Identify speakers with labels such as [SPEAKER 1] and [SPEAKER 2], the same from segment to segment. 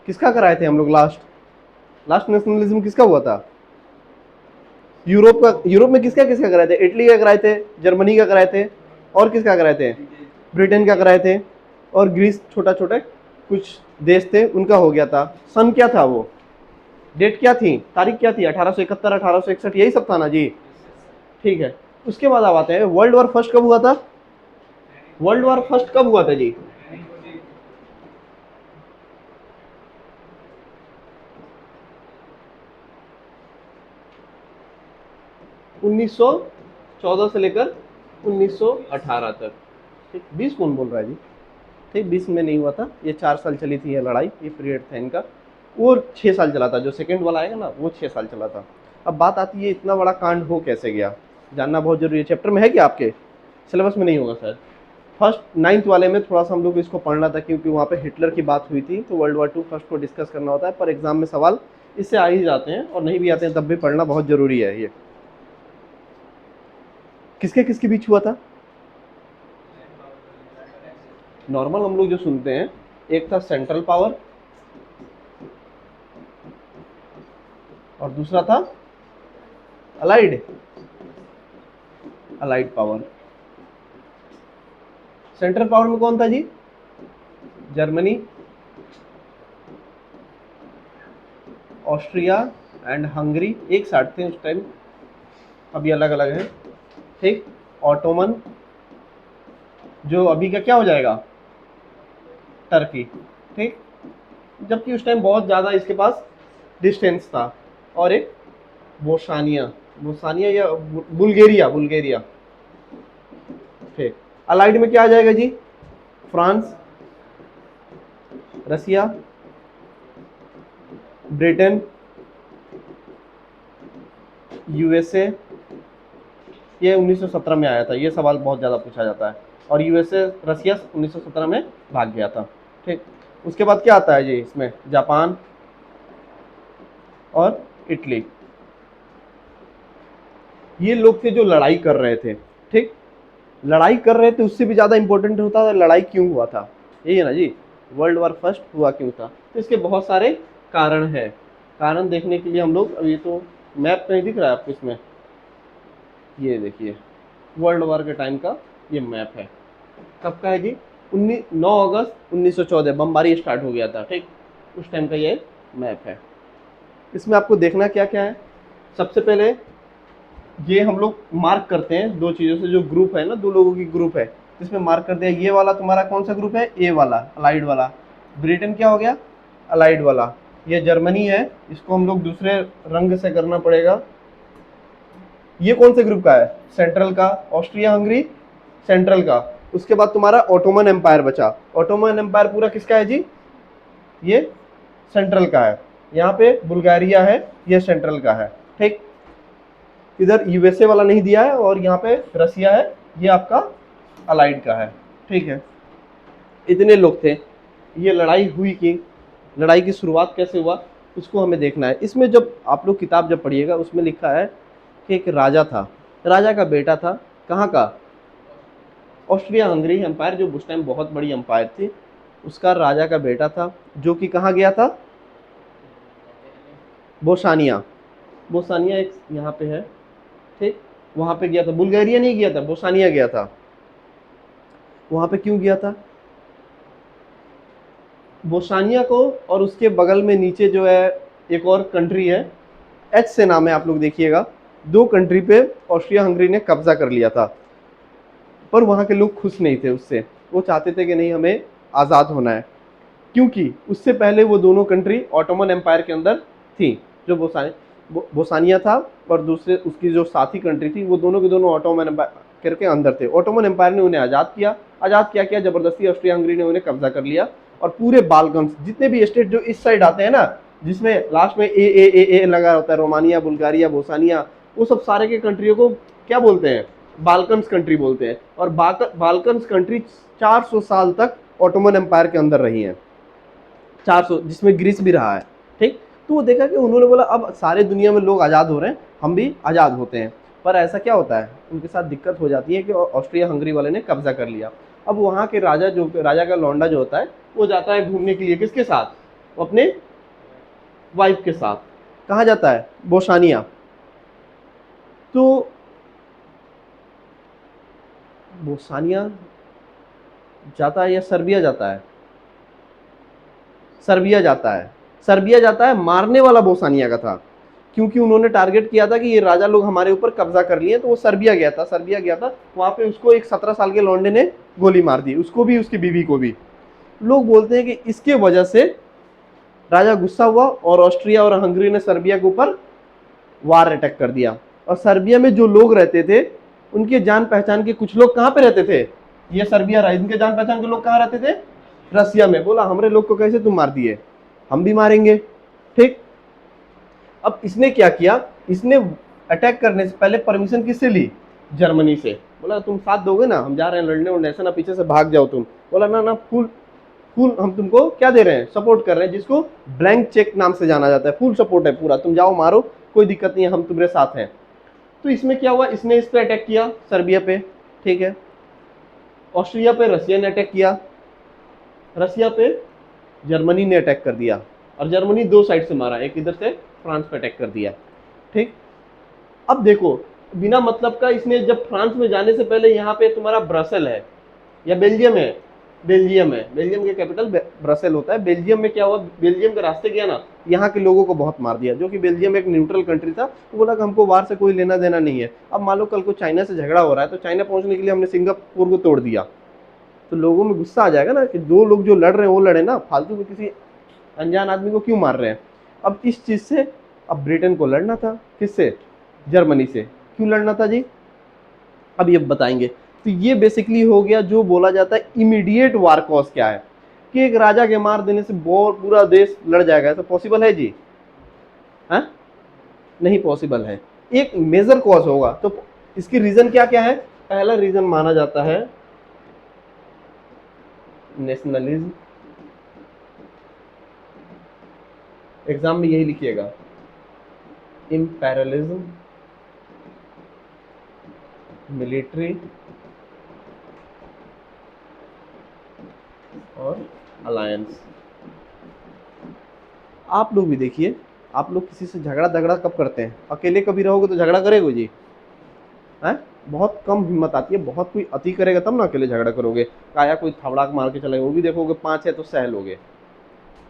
[SPEAKER 1] किसका कराए थे हम लोग लास्ट? लास्ट नेशनलिज्म किसका हुआ था? यूरोप का। यूरोप में किसका किसका कराए थे? इटली का कराए थे, जर्मनी का कराए थे, और किसका कराए थे? ब्रिटेन का कराए थे, और ग्रीस, छोटा छोटे कुछ देश थे उनका हो गया था। सन क्या था वो? डेट क्या थी? तारीख क्या थी? 1871, 1861, यही सब था ना जी? ठीक है। उसके बाद अब आते हैं, वर्ल्ड वॉर फर्स्ट कब हुआ था? वर्ल्ड वॉर फर्स्ट कब हुआ था जी? 1914 से लेकर 1918 तक। ठीक, 20 कौन बोल रहा है जी? ठीक, 20 में नहीं हुआ था, ये 4 साल चली थी ये लड़ाई, ये पीरियड था इनका। वो 6 साल चला था, जो सेकंड वाला आएगा ना वो 6 साल चला था। अब बात आती है इतना बड़ा कांड हो कैसे गया, जानना बहुत जरूरी है। चैप्टर में है क्या आपके? सिलेबस में नहीं होगा शायद। फर्स्ट 9th वाले में थोड़ा सा हम लोग इसको पढ़ना था, क्योंकि वहाँ पे हिटलर की बात हुई थी, तो वर्ल्ड वॉर 2 फर्स्ट को डिस्कस करना होता है, पर एग्जाम में सवाल इससे आ ही जाते हैं, और नहीं भी आते हैं तब भी पढ़ना बहुत जरूरी है। ये किसके किसके बीच हुआ था? नॉर्मल हम लोग जो सुनते हैं, एक था सेंट्रल पावर और दूसरा था allied. Allied power. Central power में कौन था जी? जर्मनी, ऑस्ट्रिया एंड हंगरी एक साथ थे उस टाइम, अभी अलग अलग है। ठीक। ऑटोमन, जो अभी का क्या हो जाएगा? टर्की। ठीक। जबकि उस टाइम बहुत ज़्यादा इसके पास डिस्टेंस था। और एक बोस्निया, बोस्निया या बुल्गारिया, बुल्गारिया। ठीक। अलाइड में क्या आ जाएगा जी? फ्रांस, रसिया, ब्रिटेन, यूएसए। ये 1917 में आया था, ये सवाल बहुत ज़्यादा पूछा जाता है। और यूएसए, रसिया 1917 में भाग गया था। ठीक। उसके बाद क्या आता है जी इसमें? जापान और इटली। ये लोग थे जो लड़ाई कर रहे थे। ठीक। लड़ाई कर रहे थे, उससे भी ज़्यादा इंपॉर्टेंट होता था लड़ाई क्यों हुआ था। यही है ना जी, वर्ल्ड वॉर फर्स्ट हुआ क्यों था। तो इसके बहुत सारे कारण है। कारण देखने के लिए हम लोग, अभी तो मैप नहीं दिख रहा है आपको इसमें, ये देखिए वर्ल्ड वॉर के टाइम का ये मैप है। कब का है जी? 9 अगस्त 1914 बमबारी स्टार्ट हो गया था। ठीक। उस टाइम का ये मैप है। इसमें आपको देखना क्या क्या है। सबसे पहले ये हम लोग मार्क करते हैं दो चीज़ों से, जो ग्रुप है ना, दो लोगों की ग्रुप है, इसमें मार्क कर दिया। ये वाला तुम्हारा कौन सा ग्रुप है? ए वाला, अलाइड वाला। ब्रिटेन क्या हो गया? अलाइड वाला। ये जर्मनी है, इसको हम लोग दूसरे रंग से करना पड़ेगा। ये कौन से ग्रुप का है? सेंट्रल का। ऑस्ट्रिया हंगरी सेंट्रल का। उसके बाद तुम्हारा ऑटोमन एम्पायर बचा। ऑटोमन एम्पायर पूरा किसका है जी? ये सेंट्रल का है। यहाँ पे बुल्गारिया है, ये सेंट्रल का है। ठीक। इधर यूएसए वाला नहीं दिया है, और यहाँ पे रसिया है, ये आपका अलाइड का है। ठीक है। इतने लोग थे। ये लड़ाई हुई कि लड़ाई की शुरुआत कैसे हुआ उसको हमें देखना है। इसमें जब आप लोग किताब जब पढ़िएगा, उसमें लिखा है कि एक राजा था, राजा का बेटा था। कहाँ का? ऑस्ट्रिया हंगरी एम्पायर, जो उस टाइम बहुत बड़ी एम्पायर थी, उसका राजा का बेटा था, जो कि कहाँ गया था? बोसानिया। बोसानिया एक यहाँ पे है। ठीक। वहाँ पे गया था, बुल्गारिया नहीं गया था, बोसानिया गया था। वहाँ पे क्यों गया था? बोसानिया को, और उसके बगल में नीचे जो है एक और कंट्री है, एच से नाम है, आप लोग देखिएगा। दो कंट्री पे ऑस्ट्रिया हंगरी ने कब्जा कर लिया था, पर वहाँ के लोग खुश नहीं थे उससे। वो चाहते थे कि नहीं, हमें आज़ाद होना है, क्योंकि उससे पहले वो दोनों कंट्री ऑटोमन एम्पायर के अंदर थी। जो बोसानिया था और दूसरे उसकी जो साथी कंट्री थी, वो दोनों के दोनों ऑटोमन एम्पायर के अंदर थे। ऑटोमन एम्पायर ने उन्हें आज़ाद किया। आज़ाद क्या किया? जबरदस्ती ऑस्ट्रिया हंगरी ने उन्हें कब्जा कर लिया, और पूरे बाल्कन्स, जितने भी स्टेट जो इस साइड आते हैं ना, जिसमें लास्ट में ए लगा होता है, रोमानिया, बुल्गारिया, बोसानिया, वो सब सारे के कंट्रियों को क्या बोलते हैं? बाल्कन्स कंट्री बोलते हैं। और बाल्कन्स कंट्री 400 साल तक ऑटोमन एम्पायर के अंदर रही हैं। 400, जिसमें ग्रीस भी रहा है। ठीक। तो वो देखा कि उन्होंने बोला अब सारे दुनिया में लोग आज़ाद हो रहे हैं, हम भी आज़ाद होते हैं। पर ऐसा क्या होता है, उनके साथ दिक्कत हो जाती है कि ऑस्ट्रिया हंगरी वाले ने कब्जा कर लिया। अब वहाँ के राजा, जो राजा का लौंडा जो होता है, वो जाता है घूमने के लिए किसके साथ? वो अपने वाइफ के साथ। कहाँ जाता है? बोस्निया। तो बोस्निया जाता है या सर्बिया जाता है? सर्बिया जाता है। सर्बिया जाता है, मारने वाला बोस्निया का था, क्योंकि उन्होंने टारगेट किया था कि ये राजा लोग हमारे ऊपर कब्जा कर लिए, तो वो सर्बिया गया था। सर्बिया गया था, वहां पे उसको एक 17 साल के लौंडे ने गोली मार दी, उसको भी उसकी बीवी को भी। लोग बोलते हैं कि इसके वजह से राजा गुस्सा हुआ और ऑस्ट्रिया और हंगरी ने सर्बिया के ऊपर वार अटैक कर दिया। और सर्बिया में जो लोग रहते थे, उनके जान पहचान के कुछ लोग कहाँ पे रहते थे? ये सर्बिया रहा, इनके जान पहचान के लोग कहाँ रहते थे? रसिया में। बोला हमारे लोग को कैसे तुम मार दिए, हम भी मारेंगे। ठीक, अब इसने क्या किया, इसने अटैक करने से पहले परमिशन किससे ली? जर्मनी से। बोला तुम साथ दोगे ना, हम जा रहे हैं लड़ने उड़ने, ऐसा ना पीछे से भाग जाओ तुम। बोला ना ना, फुल फुल हम तुमको क्या दे रहे हैं, सपोर्ट कर रहे हैं, जिसको ब्लैंक चेक नाम से जाना जाता है। फुल सपोर्ट है पूरा, तुम जाओ मारो, कोई दिक्कत नहीं है, हम तुम्हारे साथ हैं। तो इसमें क्या हुआ, इसने इस पे अटैक किया, सर्बिया पे। ठीक है, ऑस्ट्रिया पे रसिया ने अटैक किया, रसिया पे जर्मनी ने अटैक कर दिया, और जर्मनी दो साइड से मारा, एक इधर से फ्रांस पे अटैक कर दिया। ठीक, अब देखो, बिना मतलब का इसने, जब फ्रांस में जाने से पहले यहाँ पे तुम्हारा ब्रसेल है या बेल्जियम है, बेल्जियम है, बेल्जियम के कैपिटल ब्रसेल होता है। बेल्जियम में क्या हुआ, बेल्जियम के रास्ते गया ना, यहाँ के लोगों को बहुत मार दिया, जो कि बेल्जियम एक न्यूट्रल कंट्री था। तो बोला कि हमको वार से कोई लेना देना नहीं है। अब मान लो कल को चाइना से झगड़ा हो रहा है, तो चाइना पहुंचने के लिए हमने सिंगापुर को तोड़ दिया, तो लोगों में गुस्सा आ जाएगा ना कि दो लोग जो लड़ रहे हैं वो लड़े ना, फालतू में किसी अनजान आदमी को क्यों मार रहे हैं। अब इस चीज से अब ब्रिटेन को लड़ना था, किससे? जर्मनी से। क्यों लड़ना था जी, अब ये बताएंगे। तो ये बेसिकली हो गया जो बोला जाता है इमीडिएट वार कॉज क्या है, कि एक राजा के मार देने से बहुत पूरा देश लड़ जाएगा, ऐसा पॉसिबल है जी? हाँ, नहीं पॉसिबल है। एक मेजर कॉज होगा। तो इसकी रीजन क्या क्या है? पहला रीजन माना जाता है नेशनलिज्म। एग्जाम में यही लिखिएगा, इंपेरियलिज्म, मिलिट्री और अलायंस। आप लोग भी देखिए, आप लोग किसी से झगड़ा झगड़ा कब करते हैं? अकेले कभी रहोगे तो झगड़ा करेगो जी? हैं? बहुत कम हिम्मत आती है, बहुत कोई अति करेगा तब ना अकेले झगड़ा करोगे। काया कोई थवड़ाक मार के चलेगा, वो भी देखोगे 5 है तो सह लोगे,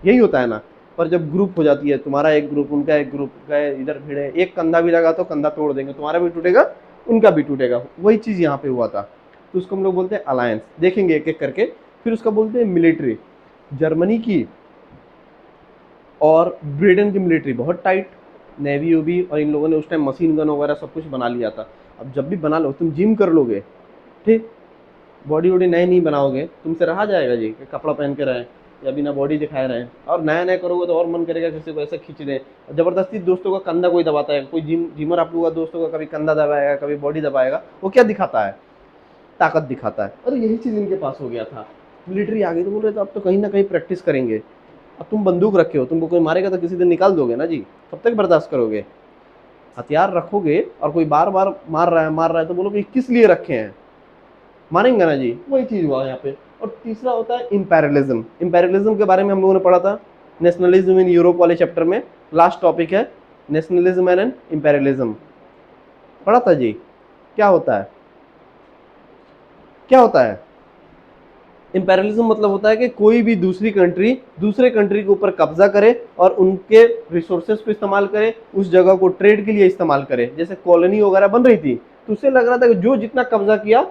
[SPEAKER 1] यही होता है ना। पर जब ग्रुप हो जाती है, तुम्हारा एक ग्रुप, उनका एक ग्रुप, गए इधर भिड़े, एक कंधा भी लगा तो कंधा तोड़ देंगे, तुम्हारा भी टूटेगा, उनका भी टूटेगा। वही चीज यहाँ पे हुआ था। तो उसको हम लोग बोलते हैं अलायंस। देखेंगे एक एक करके। फिर उसका बोलते हैं मिलिट्री। जर्मनी की और ब्रिटेन की मिलिट्री बहुत टाइट, नेवी वेवी, और इन लोगों ने उस टाइम मशीन गन वगैरह सब कुछ बना लिया था। अब जब भी बना लो, तुम जिम कर लोगे, ठीक, बॉडी वॉडी नए नहीं बनाओगे, तुमसे रहा जाएगा जी कि कपड़ा पहन के रहें या बिना बॉडी दिखाए रहें? और नया नया करोगे तो और मन करेगा किसी को ऐसे खींच दें। जबरदस्ती दोस्तों का कंधा कोई दबाता है, कोई जिमर आप लोगों का दोस्तों का कभी कंधा दबाएगा, कभी बॉडी दबाएगा, वो क्या दिखाता है? ताकत दिखाता है। और यही चीज इनके पास हो गया था। मिलिट्री आ गई तो बोल रहे थे अब तो कहीं ना कहीं प्रैक्टिस करेंगे। अब तुम बंदूक रखे हो, तुमको कोई मारेगा तो किसी दिन निकाल दोगे ना जी, कब तक बर्दाश्त करोगे? हथियार रखोगे और कोई बार बार मार रहा है तो बोलोगे किस लिए रखे हैं, मानेंगे ना जी। वही चीज हुआ यहाँ पे। और तीसरा होता है इंपेरियलिज्म। इंपेरियलिज्म के बारे में हम लोगों ने पढ़ा था नेशनलिज्म इन यूरोप वाले चैप्टर में। लास्ट टॉपिक है नेशनलिज्म एंड इंपेरियलिज्म, पढ़ा था जी। क्या होता है, क्या होता है? इंपेरियलिज्म मतलब होता है कि कोई भी दूसरी कंट्री दूसरे कंट्री के ऊपर कब्जा करे और उनके रिसोर्सेज को इस्तेमाल करे, उस जगह को ट्रेड के लिए इस्तेमाल करे। जैसे कॉलोनी वगैरह बन रही थी, तो उससे लग रहा था कि जो जितना कब्जा किया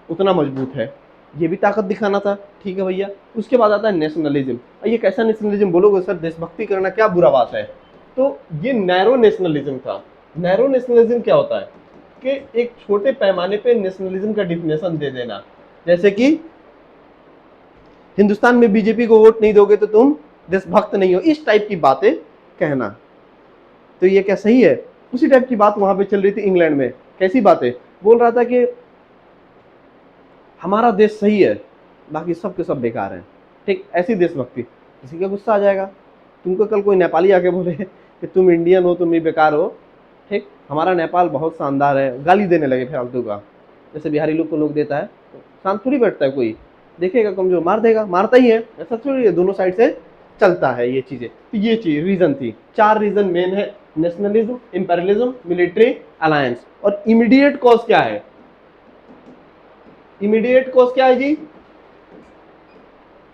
[SPEAKER 1] उतना मजबूत है, ये भी ताकत दिखाना था। ठीक है भैया। उसके बाद आता है नेशनलिज्म। ये कैसा नेशनलिज्म बोलोगे सर, देशभक्ति करना क्या बुरा बात है? तो ये नैरो नेशनलिज्म था। नैरो नेशनलिज्म क्या होता है कि एक छोटे पैमाने पे नेशनलिज्म का डिफिनेशन दे देना, जैसे कि हिंदुस्तान में बीजेपी को वोट नहीं दोगे तो तुम देशभक्त नहीं हो, इस टाइप की बातें कहना। तो ये क्या सही है? उसी टाइप की बात वहां पे चल रही थी इंग्लैंड में। कैसी बातें बोल रहा था कि हमारा देश सही है, बाकी सब के सब बेकार हैं। ठीक, ऐसी देशभक्ति। किसी का गुस्सा आ जाएगा। तुमको कल कोई नेपाली आके बोले कि तुम इंडियन हो, तुम ही बेकार हो, ठीक, हमारा नेपाल बहुत शानदार है, गाली देने लगे फालतू का, जैसे बिहारी लोग को लोग देता है, तो शांत थोड़ी बैठता है कोई, देखेगा कमजोर मार देगा, मारता ही है, ऐसा थोड़ी है। दोनों साइड से चलता है ये चीजें। तो ये चीज रीजन थी, 4 रीजन मेन है, नेशनलिज्म, इंपेरियलिज्म, मिलिट्री, अलायंस। और इमीडिएट कॉज क्या है? इमीडिएट कॉज क्या है जी?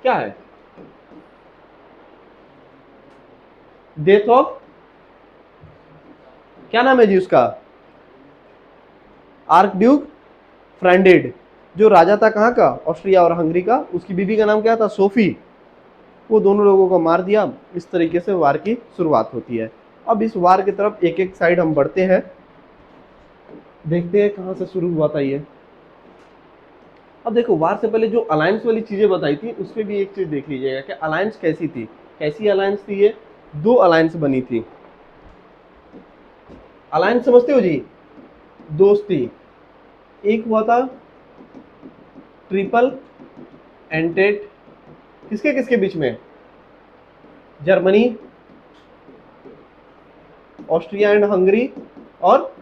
[SPEAKER 1] क्या है? डेथ ऑफ, क्या नाम है जी उसका? आर्क ड्यूक फ्रैंडेड, जो राजा था कहाँ का? ऑस्ट्रिया और हंगरी का। उसकी बीवी का नाम क्या था? सोफी। वो दोनों लोगों को मार दिया। इस तरीके से वार की शुरुआत होती है। अब इस वार की तरफ एक एक साइड हम बढ़ते हैं, देखते हैं कहाँ से शुरू हुआ था ये। अब देखो, वार से पहले जो अलायंस वाली चीजें बताई थी उस पर भी एक चीज देख लीजिएगा कि अलायंस कैसी थी। कैसी अलायंस थी ये? 2 अलायंस बनी थी। अलायंस समझते हो जी? दोस्ती। एक हुआ था ट्रिपल एंटेट, किसके किसके बीच में? जर्मनी, ऑस्ट्रिया एंड हंगरी और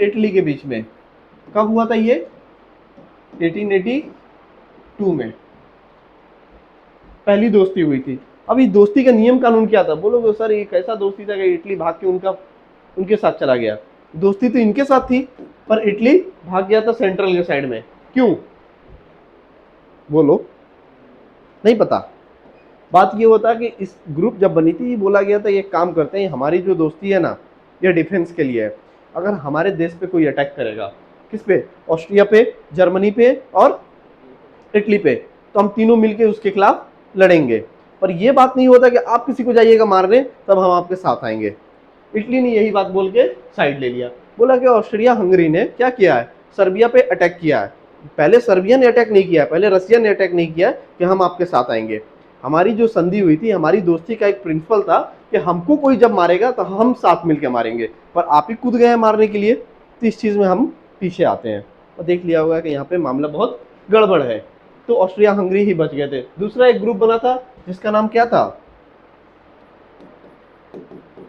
[SPEAKER 1] इटली के बीच में। कब हुआ था ये? 1882 में पहली दोस्ती हुई थी। अब इस दोस्ती का नियम कानून क्या था? बोलोगे सर ये कैसा दोस्ती था कि इटली भाग के उनके साथ चला गया? दोस्ती तो इनके साथ थी, पर इटली भाग गया था सेंट्रल के साइड में। क्यों? बोलो, नहीं पता? बात ये होता कि इस ग्रुप जब बनी थी, बोला गया था ये काम करते हैं, हमारी जो दोस्ती है ना, ये डिफेंस के लिए है। अगर हमारे देश पे कोई अटैक करेगा, किस पे? ऑस्ट्रिया पे, जर्मनी पे और इटली पे, तो हम तीनों मिलके उसके खिलाफ लड़ेंगे। पर यह बात नहीं होता कि आप किसी को जाइएगा मारने तब हम आपके साथ आएंगे। इटली ने यही बात बोल के साइड ले लिया। बोला कि ऑस्ट्रिया हंगरी ने क्या किया है? सर्बिया पे अटैक किया है। पहले सर्बिया ने अटैक नहीं किया, पहले रसिया ने अटैक नहीं किया कि हम आपके साथ आएंगे। हमारी जो संधि हुई थी, हमारी दोस्ती का एक प्रिंसिपल था कि हमको कोई जब मारेगा तो हम साथ मिलकर मारेंगे, पर आप ही कूद गए हैं मारने के लिए, तो इस चीज में हम पीछे आते हैं। और देख लिया होगा कि यहाँ पे मामला बहुत गड़बड़ है। तो ऑस्ट्रिया हंगरी ही बच गए थे। दूसरा एक ग्रुप बना था जिसका नाम क्या था?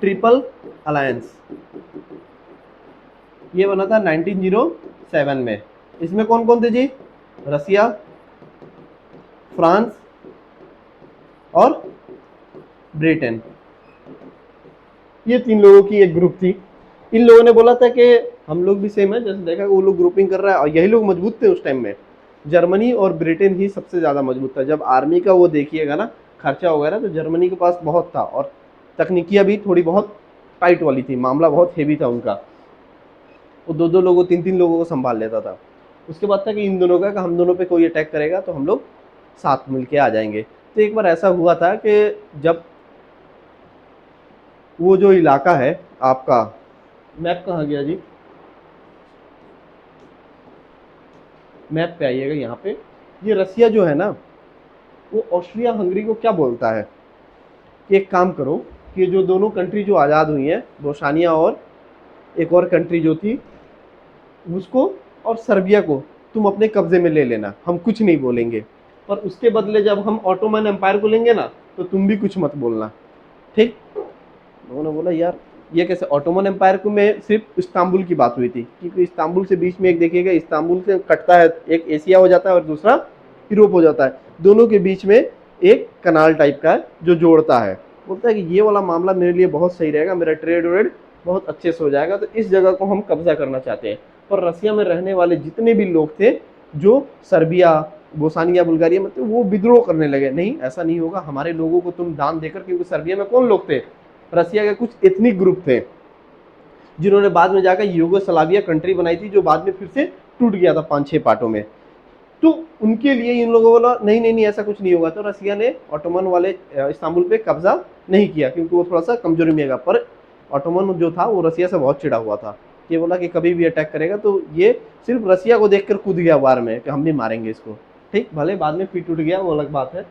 [SPEAKER 1] Triple alliance. ये बना था 1907 में। इसमें कौन कौन थे जी? रसिया, फ्रांस और ब्रिटेन। ये 3 लोगों की एक ग्रुप थी। इन लोगों ने बोला था कि हम लोग भी सेम है, जैसे देखा वो लोग ग्रुपिंग कर रहा है, और यही लोग मजबूत थे उस टाइम में। जर्मनी और ब्रिटेन ही सबसे ज्यादा मजबूत था। जब आर्मी का वो देखिएगा ना, खर्चा वगैरह, तो जर्मनी के पास बहुत था, और तकनीकियां भी थोड़ी बहुत टाइट वाली थी, मामला बहुत हेवी था उनका। वो 2-2 लोगों, 3-3 लोगों को संभाल लेता था। उसके बाद था कि इन दोनों का कि हम दोनों पे कोई अटैक करेगा तो हम लोग साथ मिलके आ जाएंगे। तो एक बार ऐसा हुआ था कि जब वो जो इलाका है आपका, मैप कहाँ गया जी? मैप पे आइएगा यहाँ पे। ये रसिया जो है ना, वो ऑस्ट्रिया हंगरी को क्या बोलता है कि एक काम करो कि जो दोनों कंट्री जो आज़ाद हुई हैं, बोस्निया और एक और कंट्री जो थी उसको, और सर्बिया को तुम अपने कब्जे में ले लेना, हम कुछ नहीं बोलेंगे। पर उसके बदले जब हम ऑटोमन एम्पायर को लेंगे ना, तो तुम भी कुछ मत बोलना, ठीक? लोगों ने बोला यार ये कैसे? ऑटोमन एम्पायर को में सिर्फ इस्तांबुल की बात हुई थी, क्योंकि इस्तांबुल से बीच में एक देखिएगा, इस्तांबुल से कटता है, एक एशिया हो जाता है और दूसरा यूरोप हो जाता है। दोनों के बीच में एक कनाल टाइप का है जो जोड़ता है। बोलता है कि ये वाला मामला मेरे लिए बहुत सही रहेगा, मेरा ट्रेड व्रेड बहुत अच्छे से हो जाएगा, तो इस जगह को हम कब्जा करना चाहते हैं। पर रसिया में रहने वाले जितने भी लोग थे, जो सर्बिया, बोस्निया, बुल्गारिया में थे, वो विद्रोह करने लगे। नहीं, ऐसा नहीं होगा, हमारे लोगों को तुम दान देकर, क्योंकि सर्बिया में कौन लोग थे? रसिया के कुछ एथनिक ग्रुप थे, जिन्होंने बाद में जाकर यूगोस्लाविया कंट्री बनाई थी, जो बाद में फिर से टूट गया था 5-6 पार्टों में। तो उनके लिए इन लोगों को बोला नहीं नहीं नहीं, ऐसा कुछ नहीं होगा। तो रसिया ने ऑटोमन वाले इस्तांबुल पे कब्जा नहीं किया, क्योंकि वो थोड़ा सा कमजोरी में गया। पर ऑटोमन जो था वो रसिया से बहुत चिढ़ा हुआ था। ये बोला कि कभी भी अटैक करेगा, तो ये सिर्फ रसिया को देखकर कूद गया वार में कि हम भी मारेंगे इसको। ठीक, भले बाद में फिर टूट गया, वो अलग बात है।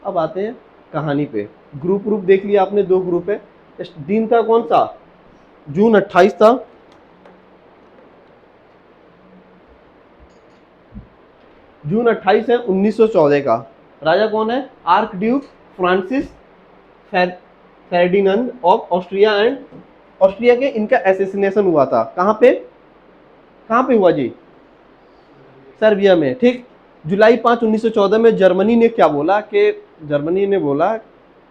[SPEAKER 1] अब आते हैं कहानी पे। ग्रुप ग्रुप देख लिया आपने, 2 ग्रुप है। दिन था कौन सा? जून 28 था। जून 28 है 1914 का। राजा कौन है? Archduke Francis Ferdinand of Austria and Austria के, इनका एसेसिनेशन हुआ था। कहां पे? कहां पे हुआ जी? सर्बिया में। ठीक, जुलाई 5, 1914 में जर्मनी ने क्या बोला कि, जर्मनी ने बोला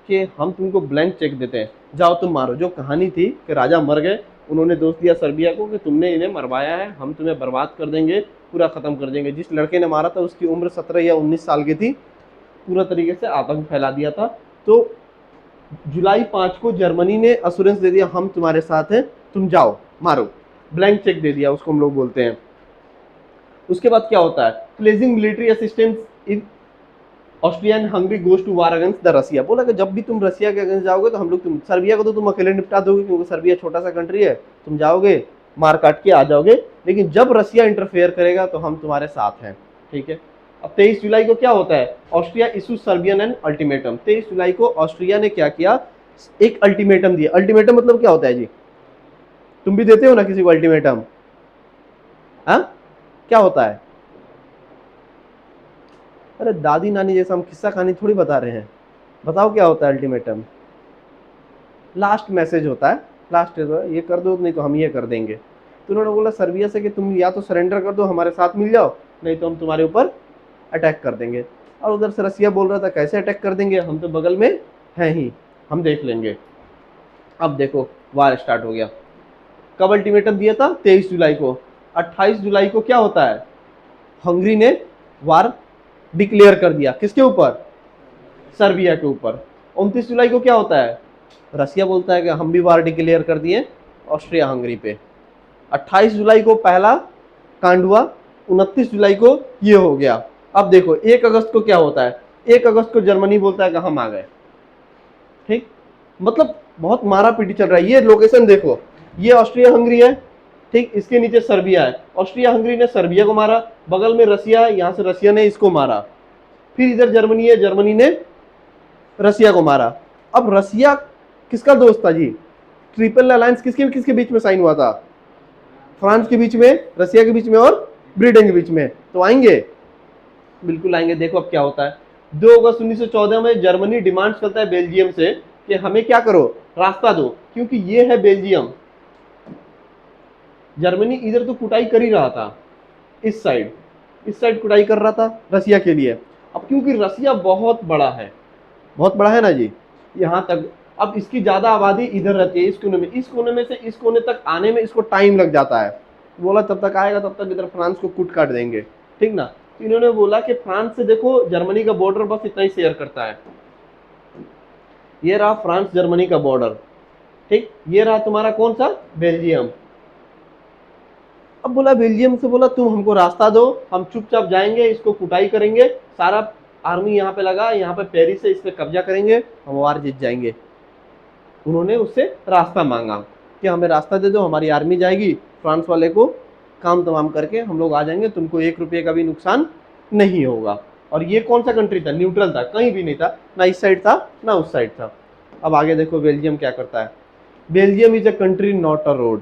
[SPEAKER 1] कि हम तुमको ब्लैंक चेक देते हैं, जाओ तुम मारो। जो कहानी थी कि राजा मर गए, उन्होंने दोष दिया सर्बिया को कि तुमने इन्हें मरवाया है, हम तुम्हें बर्बाद कर देंगे, पूरा ख़त्म कर देंगे। जिस लड़के ने मारा था उसकी उम्र 17 या 19 साल की थी। पूरा तरीके से आतंक फैला दिया था। तो जुलाई 5 को जर्मनी ने अश्योरेंस दे दिया, हम तुम्हारे साथ हैं, तुम जाओ मारो, ब्लैंक चेक दे दिया, उसको हम लोग बोलते हैं। उसके बाद क्या होता है, pledging military assistance in Austria and Hungary goes to war against the Russia. बोला कि जब भी तुम रसिया के अगेंस्ट जाओगे तो हम लोग तुम सर्बिया को तो तुम अकेले निपटा दोगे, क्योंकि सर्बिया छोटा सा कंट्री है, तुम जाओगे मार काट के आ जाओगे, लेकिन जब रसिया इंटरफेयर करेगा तो हम तुम्हारे साथ हैं। ठीक है। अब 23 जुलाई को क्या होता है, Austria issue Serbian and ultimatum. 23 जुलाई को ऑस्ट्रिया ने क्या किया, एक अल्टीमेटम दिया। अल्टीमेटम मतलब क्या होता है जी, तुम भी देते हो ना किसी को अल्टीमेटम? हाँ, क्या होता है? अरे दादी नानी जैसा हम किस्सा कहानी थोड़ी बता रहे हैं, बताओ क्या होता है अल्टीमेटम? लास्ट मैसेज होता है, लास्ट ये कर दो नहीं तो हम ये कर देंगे। तो उन्होंने बोला सर्बिया से कि तुम या तो सरेंडर कर दो, हमारे साथ मिल जाओ, नहीं तो हम तुम्हारे ऊपर अटैक कर देंगे। और उधर से रसिया बोल रहा था कैसे अटैक कर देंगे, हम तो बगल में हैं ही, हम देख लेंगे। अब देखो वार स्टार्ट हो गया। कब अल्टीमेटम दिया था? 23 जुलाई को। 28 जुलाई को क्या होता है, हंगरी ने वार डिक्लेयर कर दिया। किसके ऊपर? सर्बिया के ऊपर। 29 जुलाई को क्या होता है, रसिया बोलता है कि हम भी वार डिक्लेयर कर दिए ऑस्ट्रिया हंगरी पे। 28 जुलाई को पहला कांड हुआ, 29 जुलाई को ये हो गया। अब देखो 1 अगस्त को क्या होता है, 1 अगस्त को जर्मनी बोलता है कि हम आ गए। ठीक, मतलब बहुत मारा पीटी चल रहा है। ये लोकेशन देखो, ये ऑस्ट्रिया हंगरी है, ठीक, इसके नीचे सर्बिया है। ऑस्ट्रिया हंगरी ने सर्बिया को मारा, बगल में रसिया है, यहां से रसिया ने इसको मारा। फिर इधर जर्मनी है, जर्मनी ने रसिया को मारा। अब रसिया किसका दोस्त था जी? ट्रिपल अलायंस किसके किसके बीच में साइन हुआ था? फ्रांस के बीच में, रसिया के बीच में और ब्रिटेन के बीच में। तो आएंगे, बिल्कुल आएंगे। देखो अब क्या होता है, 2 अगस्त 1914 में जर्मनी डिमांड करता है बेल्जियम से कि हमें क्या करो, रास्ता दो, क्योंकि ये है बेल्जियम। जर्मनी इधर तो कुटाई कर ही रहा था, इस साइड कुटाई कर रहा था रसिया के लिए। अब क्योंकि रसिया बहुत बड़ा है, बहुत बड़ा है ना जी, यहाँ तक। अब इसकी ज्यादा आबादी इधर रहती है, इस कोने में से इस कोने तक आने में इसको टाइम लग जाता है। बोला तब तक आएगा, तब तक इधर फ्रांस को कूट काट देंगे, ठीक ना। तो इन्होंने बोला कि फ्रांस से देखो जर्मनी का बॉर्डर बस इतना ही शेयर करता है। ये रहा फ्रांस जर्मनी का बॉर्डर, ठीक। ये रहा तुम्हारा कौन सा, बेल्जियम। अब बोला बेल्जियम से, बोला तुम हमको रास्ता दो, हम चुपचाप जाएंगे, इसको कुटाई करेंगे, सारा आर्मी यहाँ पे लगा, यहाँ पे पेरिस से इस पे कब्जा करेंगे, हम वार जीत जाएंगे। उन्होंने उससे रास्ता मांगा कि हमें रास्ता दे दो, हमारी आर्मी जाएगी, फ्रांस वाले को काम तमाम करके हम लोग आ जाएंगे, तुमको 1 रुपये का भी नुकसान नहीं होगा। और ये कौन सा कंट्री था, न्यूट्रल था, कहीं भी नहीं था, ना इस साइड था ना उस साइड था। अब आगे देखो बेल्जियम क्या करता है। Belgium is a country not a road.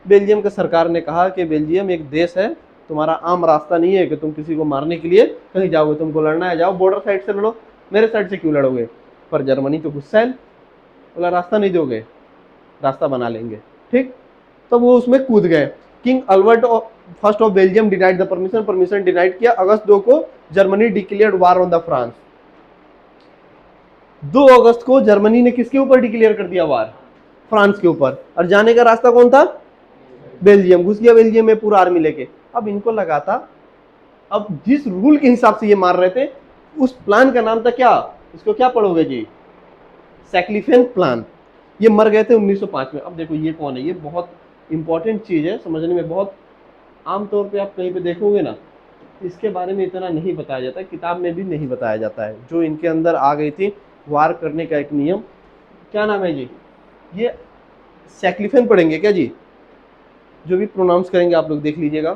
[SPEAKER 1] Belgium की सरकार ने कहा कि बेल्जियम एक देश है, तुम्हारा आम रास्ता नहीं है कि तुम किसी को मारने के लिए कहीं जाओगे, तुमको लड़ना है जाओ बॉर्डर साइड से लड़ो, मेरे साइड से क्यों लड़ोगे। पर जर्मनी तो गुस्सा है, बोला रास्ता नहीं दोगे, रास्ता बना लेंगे, ठीक। तो वो उसमें कूद गए। King Albert first of Belgium denied the permission denied किया। अगस्त 2 को Germany declared war on the France. 2 अगस्त को जर्मनी ने किसके ऊपर डिक्लेयर कर दिया वार, फ्रांस के ऊपर। और जाने का रास्ता कौन था, बेल्जियम। घुस गया बेल्जियम में पूरा आर्मी लेके। अब इनको लगा था, अब जिस रूल के हिसाब से ये मार रहे थे, उस प्लान का नाम था क्या, इसको क्या पढ़ोगे जी, सैक्लिफेन प्लान। ये मर गए थे 1905 में। अब देखो ये कौन है, ये बहुत इंपॉर्टेंट चीज है समझने में। बहुत आमतौर पे आप कहीं पे देखोगे ना, इसके बारे में इतना नहीं बताया जाता है, किताब में भी नहीं बताया जाता है। जो इनके अंदर आ गई थी वार करने का एक नियम, क्या नाम है जी, ये सैक्लिफेन पढ़ेंगे क्या जी, जो भी प्रोनाउंस करेंगे आप लोग देख लीजिएगा।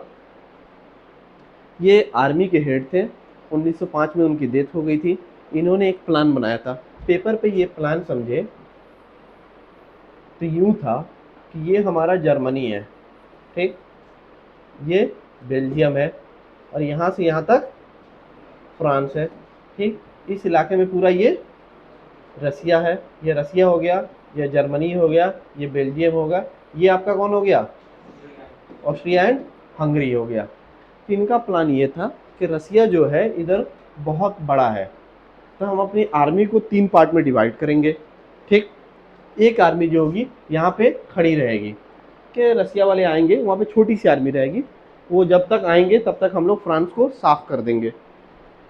[SPEAKER 1] ये आर्मी के हेड थे, 1905 में उनकी डेथ हो गई थी। इन्होंने एक प्लान बनाया था, पेपर पे ये प्लान समझे तो यूं था कि ये हमारा जर्मनी है, ठीक, ये बेल्जियम है, और यहाँ से यहाँ तक फ्रांस है, ठीक। इस इलाके में पूरा ये रसिया है, ये रसिया हो गया, ये जर्मनी हो गया, ये बेल्जियम होगा, ये आपका कौन हो गया, ऑस्ट्रिया एंड हंगरी हो गया। इनका प्लान ये था कि रसिया जो है इधर बहुत बड़ा है, तो हम अपनी आर्मी को 3 पार्ट में डिवाइड करेंगे। ठीक, एक आर्मी जो होगी यहाँ पे खड़ी रहेगी कि रसिया वाले आएंगे, वहाँ पे छोटी सी आर्मी रहेगी, वो जब तक आएंगे तब तक हम लोग फ्रांस को साफ कर देंगे।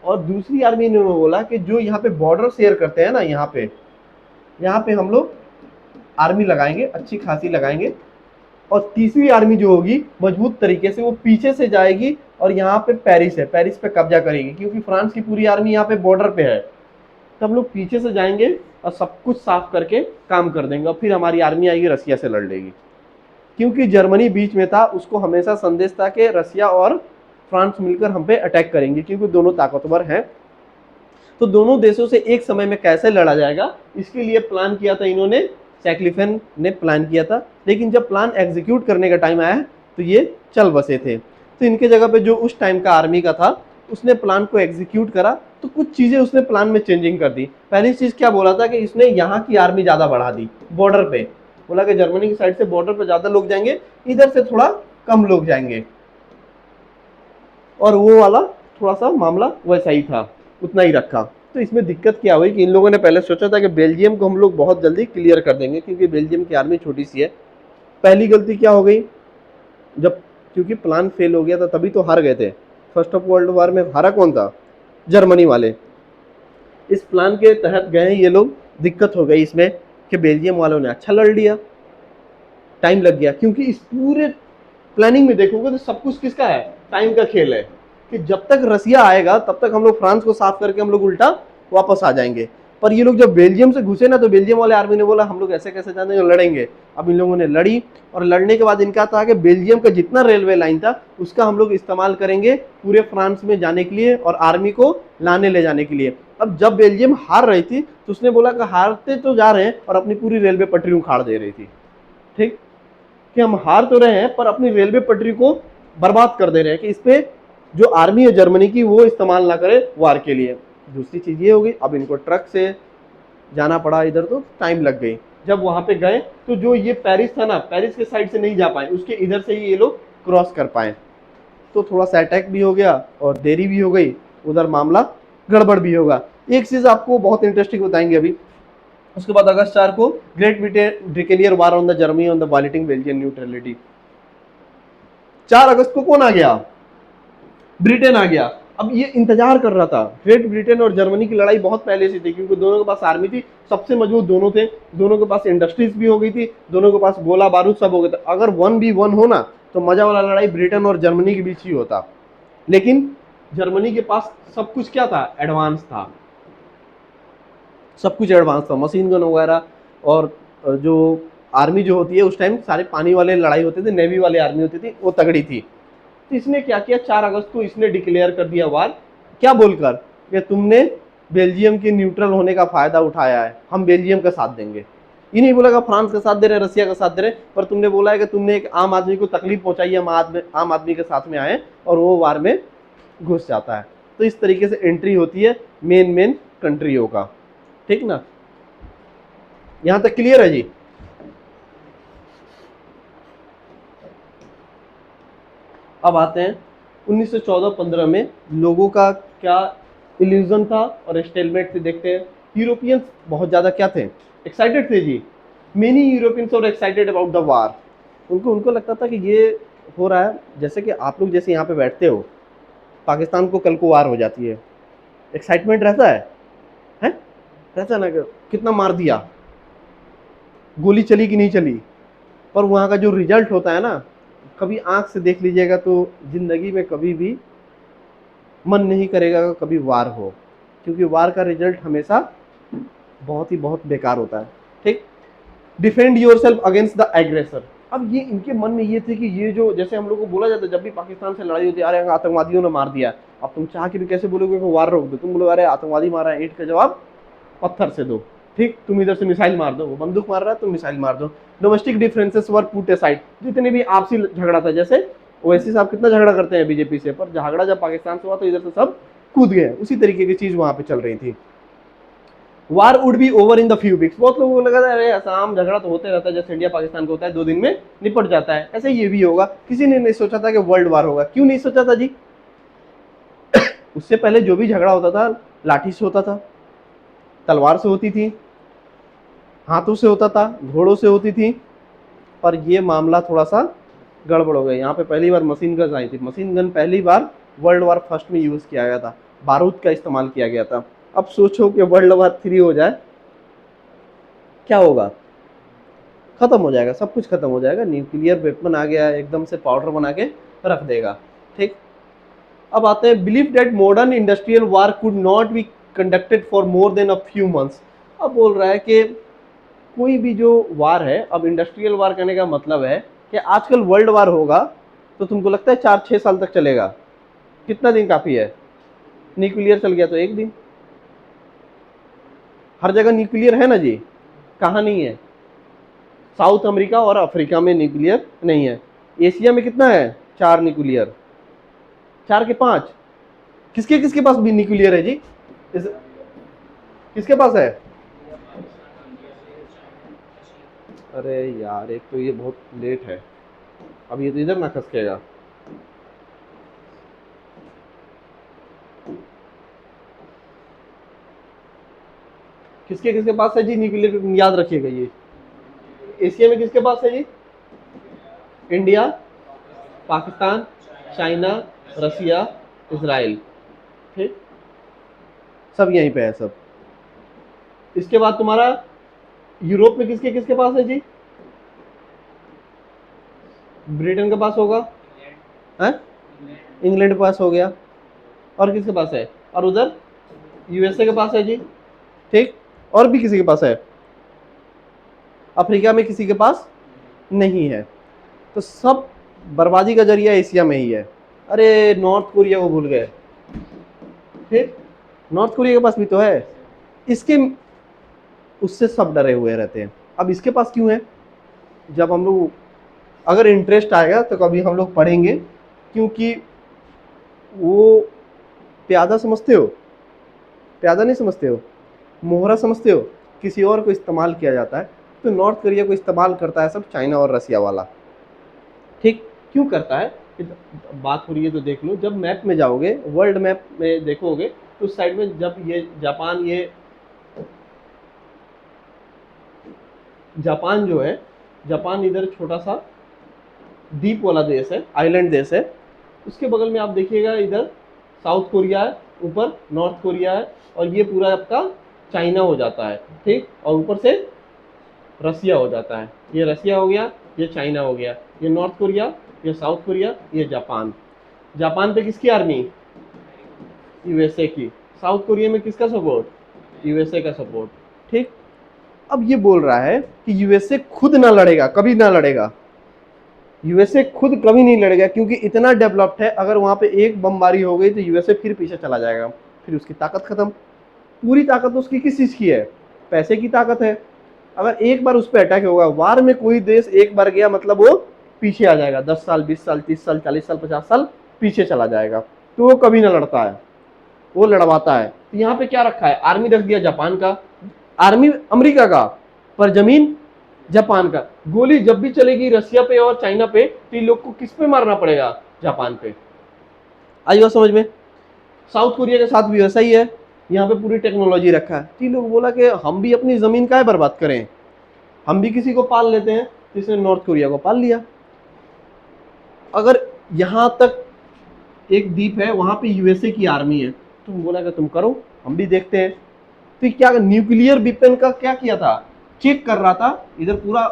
[SPEAKER 1] और दूसरी आर्मी इन्होंने बोला कि जो यहाँ पे बॉर्डर शेयर करते हैं ना, यहाँ पे हम लोग आर्मी लगाएंगे, अच्छी खासी लगाएंगे। और तीसरी आर्मी जो होगी मजबूत तरीके से वो पीछे से जाएगी और यहाँ पे पेरिस है, पेरिस पे कब्जा करेगी, क्योंकि फ्रांस की पूरी आर्मी यहाँ पे बॉर्डर पे है। तो हम लोग पीछे से जाएंगे और सब कुछ साफ करके काम कर देंगे, और फिर हमारी आर्मी आएगी, रसिया से लड़ लेगी। क्योंकि जर्मनी बीच में था, उसको हमेशा संदेश था कि रसिया और फ्रांस मिलकर हम पे अटैक करेंगे, क्योंकि दोनों ताकतवर हैं। तो दोनों देशों से एक समय में कैसे लड़ा जाएगा, इसके लिए प्लान किया था इन्होंने, सैक्लिफेन ने प्लान किया था। लेकिन जब प्लान एग्जीक्यूट करने का टाइम आया तो ये चल बसे थे। तो इनके जगह पे जो उस टाइम का आर्मी का था, उसने प्लान को एग्जीक्यूट करा, तो कुछ चीजें उसने प्लान में चेंजिंग कर दी। पहली चीज क्या बोला था कि इसने यहाँ की आर्मी ज्यादा बढ़ा दी बॉर्डर पे। बोला कि जर्मनी की साइड से बॉर्डर पे ज्यादा लोग जाएंगे, इधर से थोड़ा कम लोग जाएंगे। और वो वाला थोड़ा सा मामला वैसा ही था, उतना ही रखा। तो इसमें दिक्कत क्या हुई कि इन लोगों ने पहले सोचा था कि बेल्जियम को हम लोग बहुत जल्दी क्लियर कर देंगे, क्योंकि बेल्जियम की आर्मी छोटी सी है। पहली गलती क्या हो गई, जब क्योंकि प्लान फेल हो गया था तभी तो हार गए थे। फर्स्ट ऑफ वर्ल्ड वॉर में हारा कौन था, जर्मनी वाले। इस प्लान के तहत गए ये लोग, दिक्कत हो गई इसमें कि बेल्जियम वालों ने अच्छा लड़ लिया, टाइम लग गया। क्योंकि इस पूरे प्लानिंग में देखोगे तो सब कुछ किसका है, टाइम का खेल है, कि जब तक रसिया आएगा तब तक हम लोग फ्रांस को साफ करके हम लोग उल्टा वापस आ जाएंगे। पर ये लोग जब बेल्जियम से घुसे ना, तो बेल्जियम वाले आर्मी ने बोला हम लोग ऐसे कैसे जानेंगे, लड़ेंगे। अब इन लोगों ने लड़ी, और लड़ने के बाद इनका था कि बेल्जियम का जितना रेलवे लाइन था उसका हम लोग इस्तेमाल करेंगे पूरे फ्रांस में जाने के लिए और आर्मी को लाने ले जाने के लिए। अब जब बेल्जियम हार रही थी तो उसने बोला कि हारते तो जा रहे हैं और अपनी पूरी रेलवे पटरी उखाड़ दे रही थी। ठीक, कि हम हार तो रहे हैं पर अपनी रेलवे पटरी को बर्बाद कर दे रहे हैं, कि इस पे जो आर्मी है जर्मनी की वो इस्तेमाल ना करे वार के लिए। दूसरी चीज ये हो गई, अब इनको ट्रक से जाना पड़ा इधर, तो टाइम लग गई। जब वहां पे गए तो जो ये पेरिस था ना, पेरिस के साइड से नहीं जा पाए, उसके इधर से ही ये लोग क्रॉस कर पाए। तो थोड़ा सा अटैक भी हो गया और देरी भी हो गई, उधर मामला गड़बड़ भी होगा। एक चीज आपको बहुत इंटरेस्टिंग बताएंगे अभी। उसके बाद अगस्त 4 को great Britain declare war on the Germany on the violating Belgian neutrality. 4 अगस्त को कौन आ गया, ब्रिटेन आ गया। अब ये इंतजार कर रहा था, ग्रेट ब्रिटेन और जर्मनी की लड़ाई बहुत पहले से थी, क्योंकि दोनों के पास आर्मी थी, सबसे मजबूत दोनों थे, दोनों के पास इंडस्ट्रीज भी हो गई थी, दोनों के पास गोला बारूद सब हो गया था। अगर 1v1 हो ना तो मजा वाला लड़ाई ब्रिटेन और जर्मनी के बीच ही होता। लेकिन जर्मनी के पास सब कुछ क्या था, एडवांस था, सब कुछ एडवांस था, मशीन गन वगैरह। और जो आर्मी जो होती है उस टाइम सारे पानी वाले लड़ाई होते थे, नेवी वाली आर्मी होती थी, वो तगड़ी थी। तो इसने क्या किया, 4 अगस्त को इसने डिक्लेयर कर दिया वार, क्या बोलकर कि तुमने बेल्जियम के न्यूट्रल होने का फायदा उठाया है, हम बेल्जियम का साथ देंगे। ये नहीं बोला कि फ्रांस का साथ दे रहे, रसिया का साथ दे रहे, पर तुमने बोला है कि तुमने एक आम आदमी को तकलीफ पहुंचाई है, आम आदमी के साथ में आए और वो वार में घुस जाता है। तो इस तरीके से एंट्री होती है मेन कंट्रियों का। ठीक ना, यहां तक क्लियर है जी। अब आते हैं 1914-15 में लोगों का क्या इल्यूजन था और स्टेलमेट थे, देखते हैं। यूरोपियंस बहुत ज्यादा क्या थे, एक्साइटेड थे जी। Many Europeans were excited about the war. उनको लगता था कि ये हो रहा है जैसे कि आप लोग जैसे यहाँ पे बैठते हो, पाकिस्तान को कल को वार हो जाती है, एक्साइटमेंट रहता है रहता है ना, कितना मार दिया, गोली चली कि नहीं चली। पर वहाँ का जो रिजल्ट होता है ना, कभी आंख से देख लीजिएगा तो जिंदगी में कभी भी मन नहीं करेगा कि कभी वार हो, क्योंकि वार का रिजल्ट हमेशा बहुत बेकार होता है। ठीक, defend your self against the aggressor. अब ये इनके मन में ये थे कि ये जो जैसे हम लोग को बोला जाता है जब भी पाकिस्तान से लड़ाई होती है, अरे आतंकवादियों ने मार दिया। अब तुम चाह के भी कैसे बोलोगे कि वार रोक दो, तुम बोलोगे अरे आतंकवादी मारा है, ईंट का जवाब पत्थर से दो। ठीक, तुम इधर से मिसाइल मार दो, वो बंदूक मार रहा है तुम मिसाइल मार दो। डोमेस्टिक डिफरेंसेस वर पुट असाइड। जितने भी आपसी झगड़ा था, जैसे ओवैसी साहब कितना झगड़ा करते हैं बीजेपी से, पर झगड़ा जब पाकिस्तान से हुआ तो इधर से सब कूद गए। उसी तरीके की चीज वहां पे चल रही थी। War would be over in the few weeks. बहुत लोगों को लगा था अरे असम झगड़ा तो होते रहता है, जैसे इंडिया पाकिस्तान को होता है 2 दिन में निपट जाता है, ऐसे ये भी होगा। किसी ने नहीं सोचा था कि वर्ल्ड वार होगा। क्यों नहीं सोचा था जी, उससे पहले जो भी झगड़ा होता था लाठी से होता था, तलवार से होती थी, हाथों से होता था, घोड़ों से होती थी। पर ये मामला थोड़ा सा गड़बड़ हो गया। यहाँ पे पहली बार मशीन गन आई थी। मशीन गन पहली बार वर्ल्ड वार फर्स्ट में यूज़ किया गया था, बारूद का इस्तेमाल किया गया था। अब सोचो कि वर्ल्ड वार 3 हो जाए, क्या होगा? खत्म हो जाएगा, सब कुछ खत्म हो जाएगा। न्यूक्लियर वेपन आ गया है, एकदम से पाउडर बना के रख देगा। ठीक, अब आते हैं, believe that modern industrial war could not be conducted for more than a few months. अब बोल रहा है कि कोई भी जो वार है, अब इंडस्ट्रियल वार करने का मतलब है कि आजकल वर्ल्ड वार होगा तो तुमको लगता है 4-6 साल तक चलेगा? कितना दिन काफी है? न्यूक्लियर चल गया तो 1 दिन। हर जगह न्यूक्लियर है ना जी, कहाँ नहीं है? साउथ अमेरिका और अफ्रीका में न्यूक्लियर नहीं है। एशिया में कितना है? 4 न्यूक्लियर, 4 के 5। किसके किसके पास भी न्यूक्लियर है जी? इस, किसके पास है? अरे यार, एक तो ये बहुत लेट है, अब ये तो इधर ना खसकेगा। किसके किसके पास है जी न्यूक्लियर? याद रखिएगा ये। एशिया में किसके पास है जी? इंडिया, पाकिस्तान, चाइना, रसिया, इसराइल। ठीक, सब यहीं पे है सब। इसके बाद तुम्हारा यूरोप में किसके किसके पास है जी? ब्रिटेन के पास होगा, है? इंग्लैंड के पास हो गया। और किसके पास है? और उधर यूएसए के पास है जी। ठीक, और भी किसी के पास है? अफ्रीका में किसी के पास नहीं है। तो सब बर्बादी का जरिया एशिया में ही है। अरे नॉर्थ कोरिया को भूल गए। ठीक, नॉर्थ कोरिया के पास भी तो है। इसके, उससे सब डरे हुए रहते हैं। अब इसके पास क्यों है? जब हम लोग, अगर इंटरेस्ट आएगा तो कभी हम लोग पढ़ेंगे, क्योंकि वो प्यादा समझते हो? प्यादा नहीं समझते हो? मोहरा समझते हो? किसी और को इस्तेमाल किया जाता है, तो नॉर्थ कोरिया को इस्तेमाल करता है सब चाइना और रसिया वाला। ठीक, क्यों करता है? बात हो रही है तो देख लो, जब मैप में जाओगे, वर्ल्ड मैप में देखोगे तो उस साइड में जब ये जापान, ये जापान जो है, जापान इधर छोटा सा द्वीप वाला देश है, आइलैंड देश है। उसके बगल में आप देखिएगा, इधर साउथ कोरिया है, ऊपर नॉर्थ कोरिया है, और ये पूरा आपका चाइना हो जाता है। ठीक, और ऊपर से रसिया हो जाता है। ये रसिया हो गया, ये चाइना हो गया, ये नॉर्थ कोरिया, ये साउथ कोरिया, ये जापान। जापान पे किसकी आर्मी? यूएसए की। साउथ कोरिया में किसका सपोर्ट? यूएसए का सपोर्ट। ठीक, अब ये बोल रहा है कि यूएसए खुद ना लड़ेगा, कभी ना लड़ेगा। यूएसए खुद कभी नहीं लड़ेगा, क्योंकि इतना डेवलप्ड है, अगर वहां पे एक बमबारी हो गई तो यूएसए फिर पीछे चला जाएगा, फिर उसकी ताकत खत्म। पूरी ताकत उसकी किस चीज की है? पैसे की ताकत है। अगर एक बार उस पर अटैक होगा, वार में कोई देश एक बार गया मतलब वो पीछे आ जाएगा, 10 साल, 20 साल, 30 साल, 40 साल, 50 साल पीछे चला जाएगा। तो वो कभी ना लड़ता है, वो लड़वाता है। तो यहाँ पे क्या रखा है? आर्मी रख दिया जापान का, आर्मी अमेरिका का, पर जमीन जापान का। गोली जब भी चलेगी रसिया पे और चाइना पे, तो इन लोग को किस पे मारना पड़ेगा? जापान पे। आई बात समझ में? साउथ कोरिया के साथ भी वैसा ही है, यहाँ पे पूरी टेक्नोलॉजी रखा है। तो लोग बोला कि हम भी अपनी जमीन का बर्बाद करें, हम भी किसी को पाल लेते हैं, तो इसने नॉर्थ कोरिया को पाल लिया। अगर यहाँ तक एक द्वीप है, वहां पे यूएसए की आर्मी है, तुम बोला कि तुम करो, हम भी देखते हैं। तो क्या न्यूक्लियर वेपन का क्या किया था? चेक कर रहा था। इधर पूरा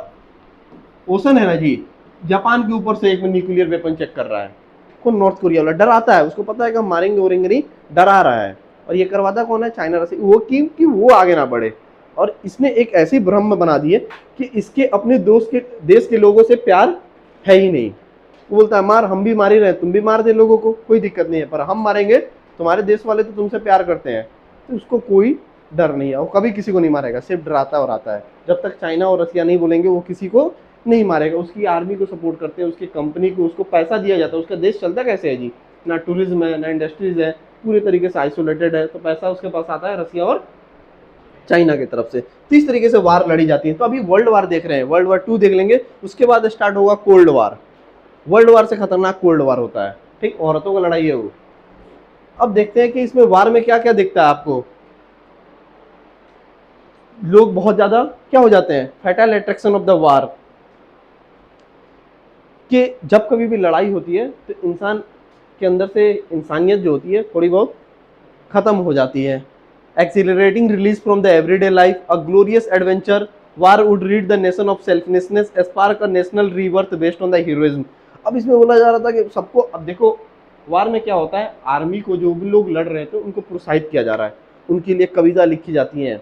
[SPEAKER 1] ओशन है ना जी, जापान के ऊपर से एक न्यूक्लियर वेपन चेक कर रहा है। कौन? नॉर्थ कोरिया वाला। डर आता है, उसको पता है कि हम मारेंगे उरेंगे नहीं, डरा रहा है। और ये करवाता कौन है? China Russia. वो कि वो आगे ना बढ़े। और इसने एक ऐसी भ्रम बना दी है कि इसके अपने दोस्त के देश के लोगों से प्यार है ही नहीं। वो बोलता है मार, हम भी मार ही रहे, तुम भी मार दे लोगों को, कोई दिक्कत नहीं है, पर हम मारेंगे, तुम्हारे देश वाले तो तुमसे प्यार करते हैं। तो उसको कोई डर नहीं है, वो कभी किसी को नहीं मारेगा, सिर्फ डराता और आता है। जब तक चाइना और रसिया नहीं बोलेंगे, वो किसी को नहीं मारेगा। उसकी आर्मी को सपोर्ट करते हैं, उसकी कंपनी को, उसको पैसा दिया जाता है। उसका देश चलता कैसे है जी? ना टूरिज्म है, ना इंडस्ट्रीज है, पूरे तरीके से आइसोलेटेड है। तो पैसा उसके पास आता है रसिया और चाइना की तरफ से। तो इस तरीके से वार लड़ी जाती है। तो अभी वर्ल्ड वार देख रहे हैं, वर्ल्ड वार 2 देख लेंगे, उसके बाद स्टार्ट होगा कोल्ड वार। वर्ल्ड वार से खतरनाक कोल्ड वार होता है। ठीक, औरतों का लड़ाई है वो। अब देखते हैं कि इसमें वार में क्या क्या दिखता है आपको। लोग बहुत ज्यादा क्या हो जाते हैं, fatal attraction of the war, कि जब कभी भी लड़ाई होती है तो इंसान के अंदर से इंसानियत जो होती है थोड़ी बहुत खत्म हो जाती है। Accelerating release from the everyday life, a glorious adventure, war would rid the nation of selfishness, spark a national rebirth based on the heroism. अब इसमें बोला जा रहा था कि सबको, अब देखो वार में क्या होता है, आर्मी को जो भी लोग लड़ रहे थे उनको प्रोत्साहित किया जा रहा है, उनके लिए कविता लिखी जाती है।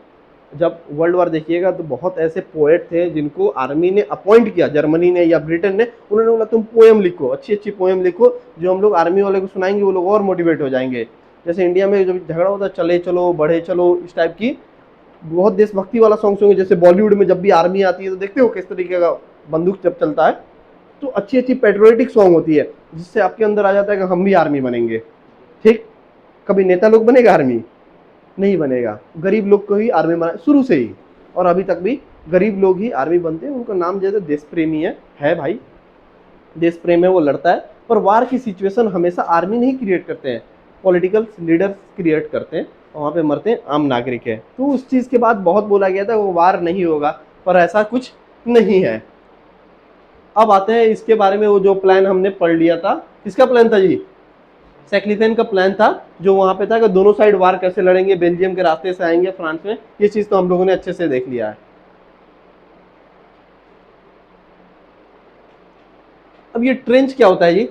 [SPEAKER 1] जब वर्ल्ड वार देखिएगा तो बहुत ऐसे पोएट थे जिनको आर्मी ने अपॉइंट किया, जर्मनी ने या ब्रिटेन ने, उन्होंने बोला तुम पोएम लिखो, अच्छी अच्छी पोएम लिखो जो हम लोग आर्मी वाले को सुनाएंगे, वो लोग और मोटिवेट हो जाएंगे। जैसे इंडिया में जब झगड़ा होता है, चले चलो बढ़े चलो, इस टाइप की बहुत देशभक्ति वाला सॉन्ग्स होंगे। जैसे बॉलीवुड में जब भी आर्मी आती है तो देखते हो किस तरीके का बंदूक जब चलता है, तो अच्छी अच्छी पेट्रियोटिक सॉन्ग होती है जिससे आपके अंदर आ जाता है कि हम भी आर्मी बनेंगे। ठीक, कभी नेता लोग बनेगा आर्मी? नहीं बनेगा, गरीब लोग को ही आर्मी बना शुरू से ही, और अभी तक भी गरीब लोग ही आर्मी बनते हैं। उनका नाम जैसे देश प्रेमी है भाई, देश प्रेम है, वो लड़ता है। पर वार की सिचुएशन हमेशा आर्मी नहीं क्रिएट करते हैं, पॉलिटिकल लीडर्स क्रिएट करते हैं, और वहाँ पे मरते हैं आम नागरिक है। तो उस चीज़ के बाद बहुत बोला गया था वो वार नहीं होगा, पर ऐसा कुछ नहीं है। अब आते हैं इसके बारे में, वो जो प्लान हमने पढ़ लिया था, किसका प्लान था जी? सेक्लिथेन का प्लान था, जो वहां पे था कि दोनों साइड वार कैसे लड़ेंगे, बेल्जियम के रास्ते से आएंगे फ्रांस में, ये चीज तो हम लोगों ने अच्छे से देख लिया है। अब ये ट्रेंच क्या होता है जी?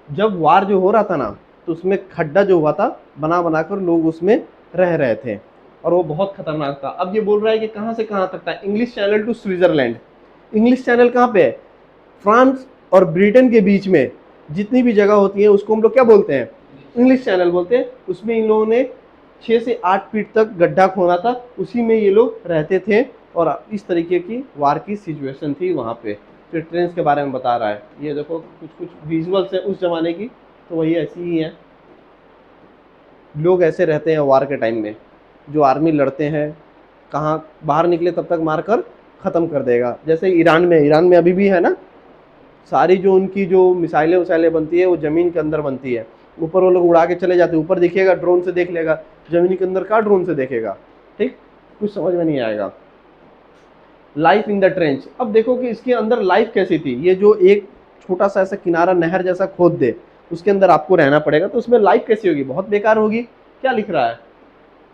[SPEAKER 1] जब वार जो हो रहा था ना, तो उसमें खड्डा जो हुआ था बना बनाकर लोग उसमें रह रहे थे, और वो बहुत खतरनाक था। अब ये बोल रहा है कि कहां से कहां तक था, English channel to Switzerland. English channel कहां पे है? फ्रांस और ब्रिटेन के बीच में जितनी भी जगह होती है उसको हम लोग क्या बोलते हैं? इंग्लिश चैनल बोलते हैं। उसमें इन लोगों ने 6 से 8 फीट तक गड्ढा खोना था, उसी में ये लोग रहते थे, और इस तरीके की वार की सिचुएशन थी वहाँ पे। फिर ट्रेन के बारे में बता रहा है, ये देखो कुछ कुछ विजुअल्स है उस जमाने की, तो वही ऐसी ही है। लोग ऐसे रहते हैं वार के टाइम में, जो आर्मी लड़ते हैं, कहाँ बाहर निकले तब तक मार कर ख़त्म कर देगा। जैसे ईरान में अभी भी है ना, सारी जो उनकी जो मिसाइलें वसाइलें बनती है वो ज़मीन के अंदर बनती है, ऊपर वो लोग उड़ा के चले जाते हैं, ऊपर दिखेगा ड्रोन से देख लेगा, ज़मीन के अंदर का ड्रोन से देखेगा। ठीक, कुछ समझ में नहीं आएगा। लाइफ इन द ट्रेंच, अब देखो कि इसके अंदर लाइफ कैसी थी। ये जो एक छोटा सा ऐसा किनारा नहर जैसा खोद दे, उसके अंदर आपको रहना पड़ेगा, तो उसमें लाइफ कैसी होगी? बहुत बेकार होगी। क्या लिख रहा है?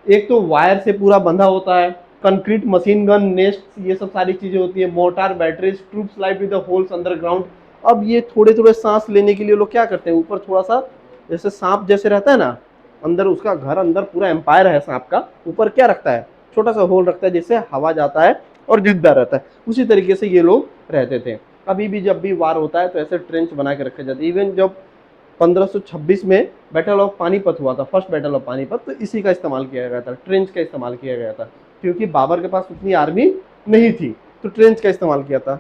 [SPEAKER 1] एक तो वायर से पूरा बंधा होता है, कंक्रीट, मशीन गन नेस्ट, ये सब सारी चीजें होती है, motor, batteries, troops life with the holes underground. अब ये थोड़े थोड़े सांस लेने के लिए लोग क्या करते हैं, ऊपर थोड़ा सा जैसे सांप जैसे रहता है ना, अंदर उसका घर, अंदर पूरा एम्पायर है सांप का, ऊपर क्या रखता है? छोटा सा होल रखता है जिससे हवा जाता है और जिंदा रहता है। उसी तरीके से ये लोग रहते थे। अभी भी जब भी वार होता है तो ऐसे ट्रेंच बना के रखे जाते हैं। इवन जब 1526 में बैटल ऑफ पानीपत हुआ था, फर्स्ट बैटल ऑफ पानीपत, तो इसी का इस्तेमाल किया गया था, ट्रेंच का इस्तेमाल किया गया था, क्योंकि बाबर के पास उतनी आर्मी नहीं थी, तो ट्रेंच का इस्तेमाल किया था।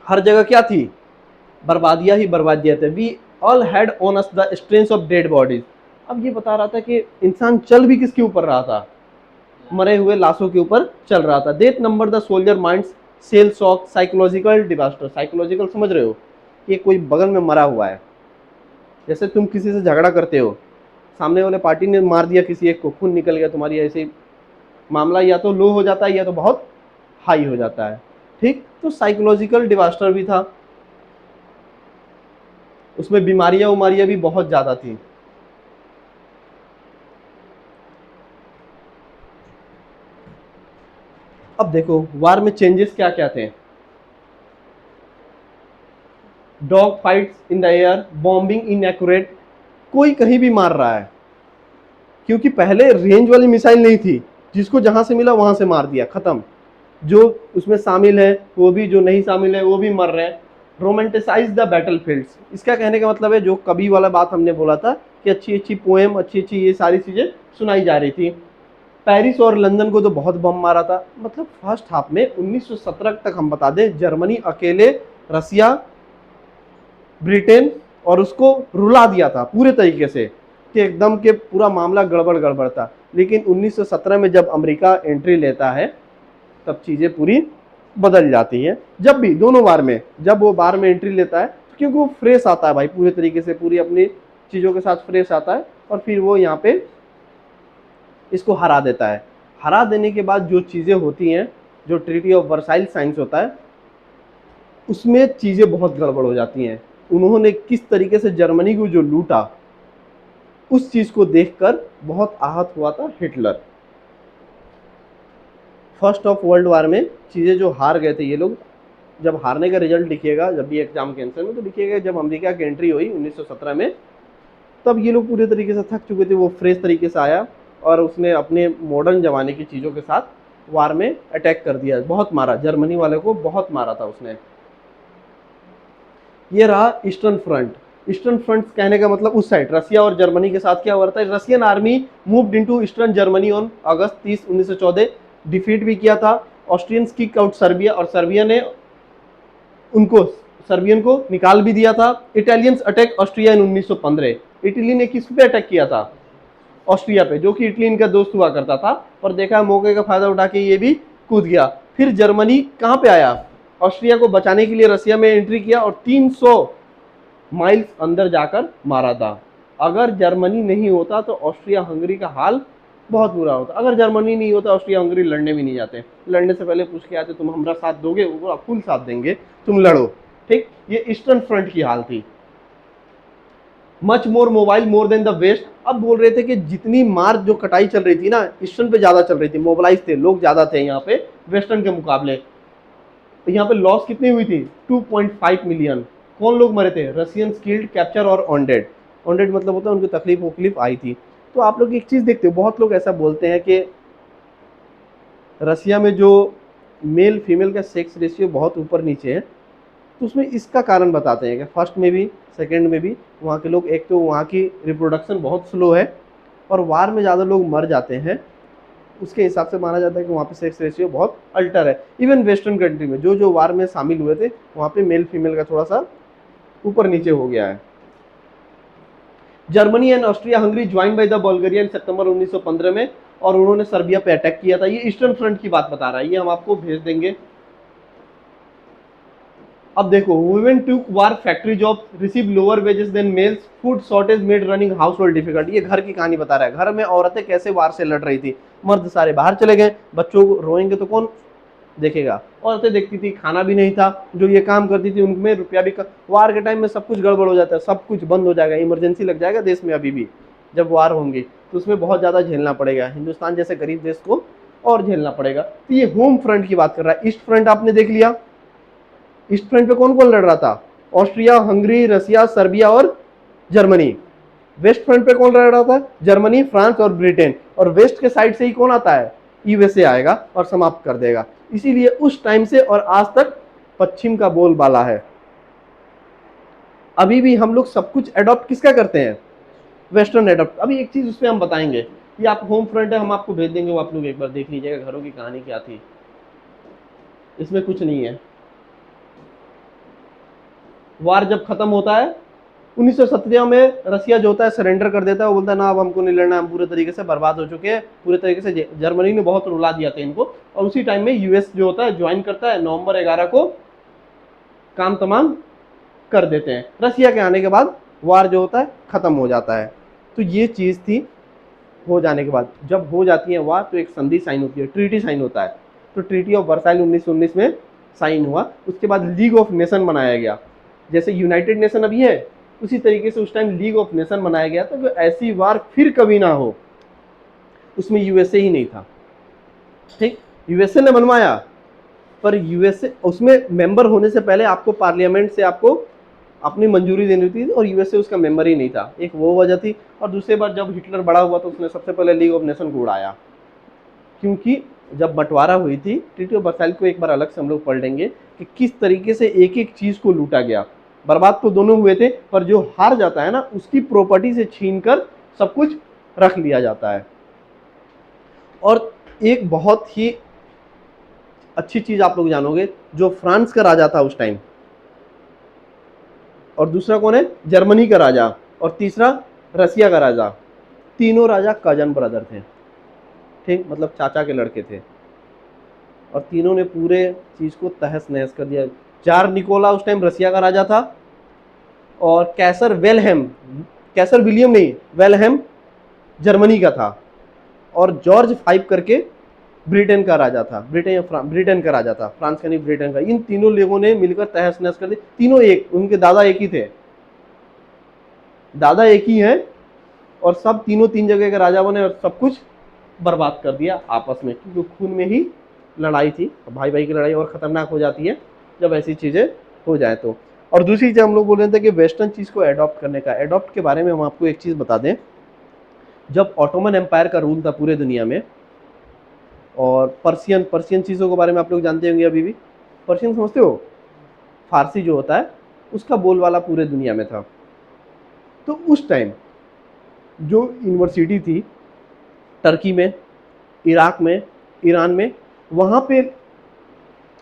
[SPEAKER 1] हर जगह क्या थी? बर्बादियां ही बर्बादियां थे। We all had on us the strains of dead bodies. अब ये बता रहा था कि इंसान चल भी किसके ऊपर रहा था? मरे हुए लाशों के ऊपर चल रहा था। Death number the soldier minds, shell shock, psychological disaster. Psychological समझ रहे हो? कि कोई बगल में मरा हुआ है, जैसे तुम किसी से झगड़ा करते हो, सामने वाले पार्टी ने मार दिया किसी एक को, खून निकल गया तुम्हारी, ऐसे मामला या तो लो हो जाता है या तो बहुत हाई हो जाता है। ठीक, तो साइकोलॉजिकल डिजास्टर भी था, उसमें बीमारियां उमारियां भी बहुत ज्यादा थी। अब देखो वार में चेंजेस क्या क्या थे। Dog fights in the air, bombing inaccurate, कोई कहीं भी मार रहा है, क्योंकि पहले रेंज वाली मिसाइल नहीं थी, जिसको जहां से मिला वहां से मार दिया, खत्म। जो उसमें शामिल है वो भी, जो नहीं शामिल है वो भी मर रहे हैं। रोमांटिसाइज द बैटल फील्ड्स, इसका कहने का मतलब है जो कवि वाला बात हमने बोला था कि अच्छी अच्छी पोएम, अच्छी अच्छी ये सारी चीजें सुनाई जा रही थी। पेरिस और लंदन को तो बहुत बम मारा था। मतलब फर्स्ट हाफ में 1917 तक हम बता दें, जर्मनी अकेले रसिया, ब्रिटेन और उसको रुला दिया था पूरे तरीके से, कि एकदम के पूरा मामला गड़बड़ गड़बड़ था। लेकिन 1917 में जब अमेरिका एंट्री लेता है तब चीजें पूरी बदल जाती हैं। जब भी दोनों बार में, जब वो बार में एंट्री लेता है, क्योंकि वो फ्रेश आता है भाई, पूरे तरीके से पूरी अपनी चीजों के साथ फ्रेश आता है, और फिर वो यहाँ पे इसको हरा देता है। हरा देने के बाद जो चीज़ें होती हैं, जो ट्रीटी ऑफ वर्साइल साइंस होता है, उसमें चीज़ें बहुत गड़बड़ हो जाती हैं। उन्होंने किस तरीके से जर्मनी को जो लूटा, उस चीज़ को देखकर बहुत आहत हुआ था Hitler. First of world war में चीज़ें जो हार गए थे ये लोग, जब हारने का रिजल्ट लिखिएगा, जब भी एग्जाम के आंसर में, तो लिखिएगा जब अमेरिका की एंट्री हुई 1917 में, तब ये लोग पूरे तरीके से थक चुके थे। वो फ्रेश तरीके से आया और उसने अपने मॉडर्न जमाने की चीज़ों के साथ वार में अटैक कर दिया, बहुत मारा, जर्मनी वाले को बहुत मारा था उसने। ये रहा ईस्टर्न फ्रंट। ईस्टर्न फ्रंट कहने का मतलब उस साइड रसिया और जर्मनी के साथ क्या हुआ था। Russian army moved into eastern Germany on August 30, 1914। Defeat भी किया था। ऑस्ट्रियंस किक आउट सर्बिया, और सर्बिया ने उनको, सर्बियन को निकाल भी दिया था। इटालियंस अटैक ऑस्ट्रिया इन 1915। इटली ने किस पे अटैक किया था? ऑस्ट्रिया पे, जो कि इटली इनका दोस्त हुआ करता था, पर देखा मौके का फायदा उठा के ये भी कूद गया। फिर जर्मनी कहाँ पे आया? ऑस्ट्रिया को बचाने के लिए रसिया में एंट्री किया और 300 माइल्स अंदर जाकर मारा था। अगर जर्मनी नहीं होता तो ऑस्ट्रिया हंगरी का हाल बहुत बुरा होता। अगर जर्मनी नहीं होता, ऑस्ट्रिया हंगरी लड़ने भी नहीं जाते। लड़ने से पहले पूछ के आते तुम हमारा साथ दोगे? वो फुल साथ देंगे, तुम लड़ो। ठीक, ये ईस्टर्न फ्रंट की हाल थी। Much more mobile more than the west. अब बोल रहे थे कि जितनी मार जो कटाई चल रही थी ना, ईस्टर्न पे ज्यादा चल रही थी, मोबिलाइज थे, लोग ज्यादा थे यहाँ पे वेस्टर्न के मुकाबले। तो यहाँ पे लॉस कितनी हुई थी? 2.5 मिलियन। कौन लोग मरे थे? रशियन किल्ड, कैप्चर और ऑनडेड। ऑनडेड मतलब होता है उनको तकलीफ वकलीफ आई थी। तो आप लोग एक चीज देखते हो, बहुत लोग ऐसा बोलते हैं कि रसिया में जो मेल फीमेल का सेक्स रेशियो बहुत ऊपर नीचे है, तो उसमें इसका कारण बताते हैं कि फर्स्ट में भी सेकंड में भी वहाँ के लोग, एक तो वहाँ की रिप्रोडक्शन बहुत स्लो है और वार में ज़्यादा लोग मर जाते हैं, उसके हिसाब से माना जाता है कि वहाँ पे सेक्स रेशियो बहुत अल्टर है। इवन वेस्टर्न कंट्री में जो जो वार में शामिल हुए थे, वहाँ पे मेल फीमेल का थोड़ा सा ऊपर नीचे हो गया है। Germany and Austria Hungary join by the Bulgaria in सितंबर 1915 में, और उन्होंने सर्बिया पे अटैक किया था। ये ईस्टर्न फ्रंट की बात बता रहा है, ये हम आपको भेज देंगे। अब देखो, women took war factory job, receive lower wages than males, food shortage made running household difficult. ये घर की कहानी बता रहा है, घर में औरतें कैसे वार से लड़ रही थी। मर्द सारे बाहर चले गए, बच्चों को रोएंगे तो कौन देखेगा। औरतें देखती थी, खाना भी नहीं था, जो ये काम करती थी उनमें रुपया भी वार के टाइम में सब कुछ गड़बड़ हो जाता है, सब कुछ बंद हो जाएगा, इमरजेंसी लग जाएगा देश में अभी भी। जब वार होंगी तो उसमें बहुत ज़्यादा झेलना पड़ेगा, हिंदुस्तान जैसे गरीब देश को और झेलना पड़ेगा। तो ये होम फ्रंट की बात कर रहा है। ईस्ट फ्रंट आपने देख लिया, ईस्ट फ्रंट पे कौन कौन लड़ रहा था? ऑस्ट्रिया, हंगरी, रसिया, सर्बिया और जर्मनी। वेस्ट फ्रंट पे कौन लड़ रहा था? जर्मनी, फ्रांस और ब्रिटेन। और वेस्ट के साइड से ही कौन आता है? यूएसए आएगा और समाप्त कर देगा। इसीलिए उस टाइम से और आज तक पश्चिम का बोलबाला है। अभी भी हम लोग सब कुछ एडॉप्ट किसका करते हैं? Western adopt. अभी एक चीज उसमें हम बताएंगे, ये आप होम फ्रंट है, हम आपको भेज देंगे, वो आप लोग एक बार देख लीजिएगा घरों की कहानी क्या थी। इसमें कुछ नहीं है। वार जब खत्म होता है 1917 में, रसिया जो होता है सरेंडर कर देता है। वो बोलता है ना अब हमको नहीं लड़ना, हम पूरे तरीके से बर्बाद हो चुके हैं, पूरे तरीके से जर्मनी ने बहुत रुला दिया था इनको। और उसी टाइम में यूएस जो होता है ज्वाइन करता है, नवंबर 11 को काम तमाम कर देते हैं। रसिया के आने के बाद वार जो होता है खत्म हो जाता है। तो ये चीज़ थी। हो जाने के बाद, जब हो जाती है वार, तो एक संधि साइन होती है, ट्रीटी साइन होता है। तो ट्रीटी ऑफ वर्साइल 1919 में साइन हुआ। उसके बाद लीग ऑफ नेशन बनाया गया। जैसे यूनाइटेड नेशन अभी है, उसी तरीके से उस टाइम लीग ऑफ नेशन बनाया गया था, तो ऐसी वार फिर कभी ना हो। उसमें यूएसए ही नहीं था। ठीक, यूएसए ने बनवाया, पर यूएसए उसमें मेंबर होने से पहले आपको पार्लियामेंट से आपको अपनी मंजूरी देनी थी, और यूएसए उसका मेंबर ही नहीं था। एक वो वजह थी। और दूसरी बार जब हिटलर बड़ा हुआ तो उसने सबसे पहले लीग ऑफ नेशन को उड़ाया, क्योंकि जब बंटवारा हुई थी, ट्रीटी ऑफ वर्साइल को एक बार अलग से हम लोग पढ़ लेंगे कि किस तरीके से एक एक चीज को लूटा गया। बर्बाद तो दोनों हुए थे, पर जो हार जाता है ना, उसकी प्रॉपर्टी से छीनकर सब कुछ रख लिया जाता है। और एक बहुत ही अच्छी चीज आप लोग जानोगे, जो फ्रांस का राजा था उस टाइम, और दूसरा कौन है? जर्मनी का राजा, और तीसरा रसिया का राजा। तीनों राजा कजन ब्रदर थे। ठीक, मतलब चाचा के लड़के थे, और तीनों ने पूरे चीज को तहस नहस कर दिया। जार निकोला उस टाइम रसिया का राजा था, और कैसर विलियम नहीं, वेलहेम जर्मनी का था। और जॉर्ज फाइव करके ब्रिटेन का राजा था, ब्रिटेन का राजा था, फ्रांस का नहीं ब्रिटेन का। इन तीनों लोगों ने मिलकर तहस नहस कर दी। तीनों एक, उनके दादा एक ही थे, दादा एक ही हैं, और सब तीनों तीन जगह के राजा बने और सब कुछ बर्बाद कर दिया आपस में, क्योंकि खून में ही लड़ाई थी। भाई भाई की लड़ाई और खतरनाक हो जाती है जब ऐसी चीजें हो जाए तो। और दूसरी चीज हम लोग बोल रहे थे कि वेस्टर्न चीज को अडॉप्ट करने का, अडॉप्ट के बारे में हम आपको एक चीज बता दें। जब ऑटोमन एम्पायर का रूल था पूरे दुनिया में, और पर्शियन चीज़ों के बारे में आप लोग जानते होंगे, अभी भी पर्शियन समझते हो, फारसी जो होता है उसका बोलबाला पूरे दुनिया में था। तो उस टाइम जो यूनिवर्सिटी थी टर्की में, इराक में, ईरान में, वहाँ पे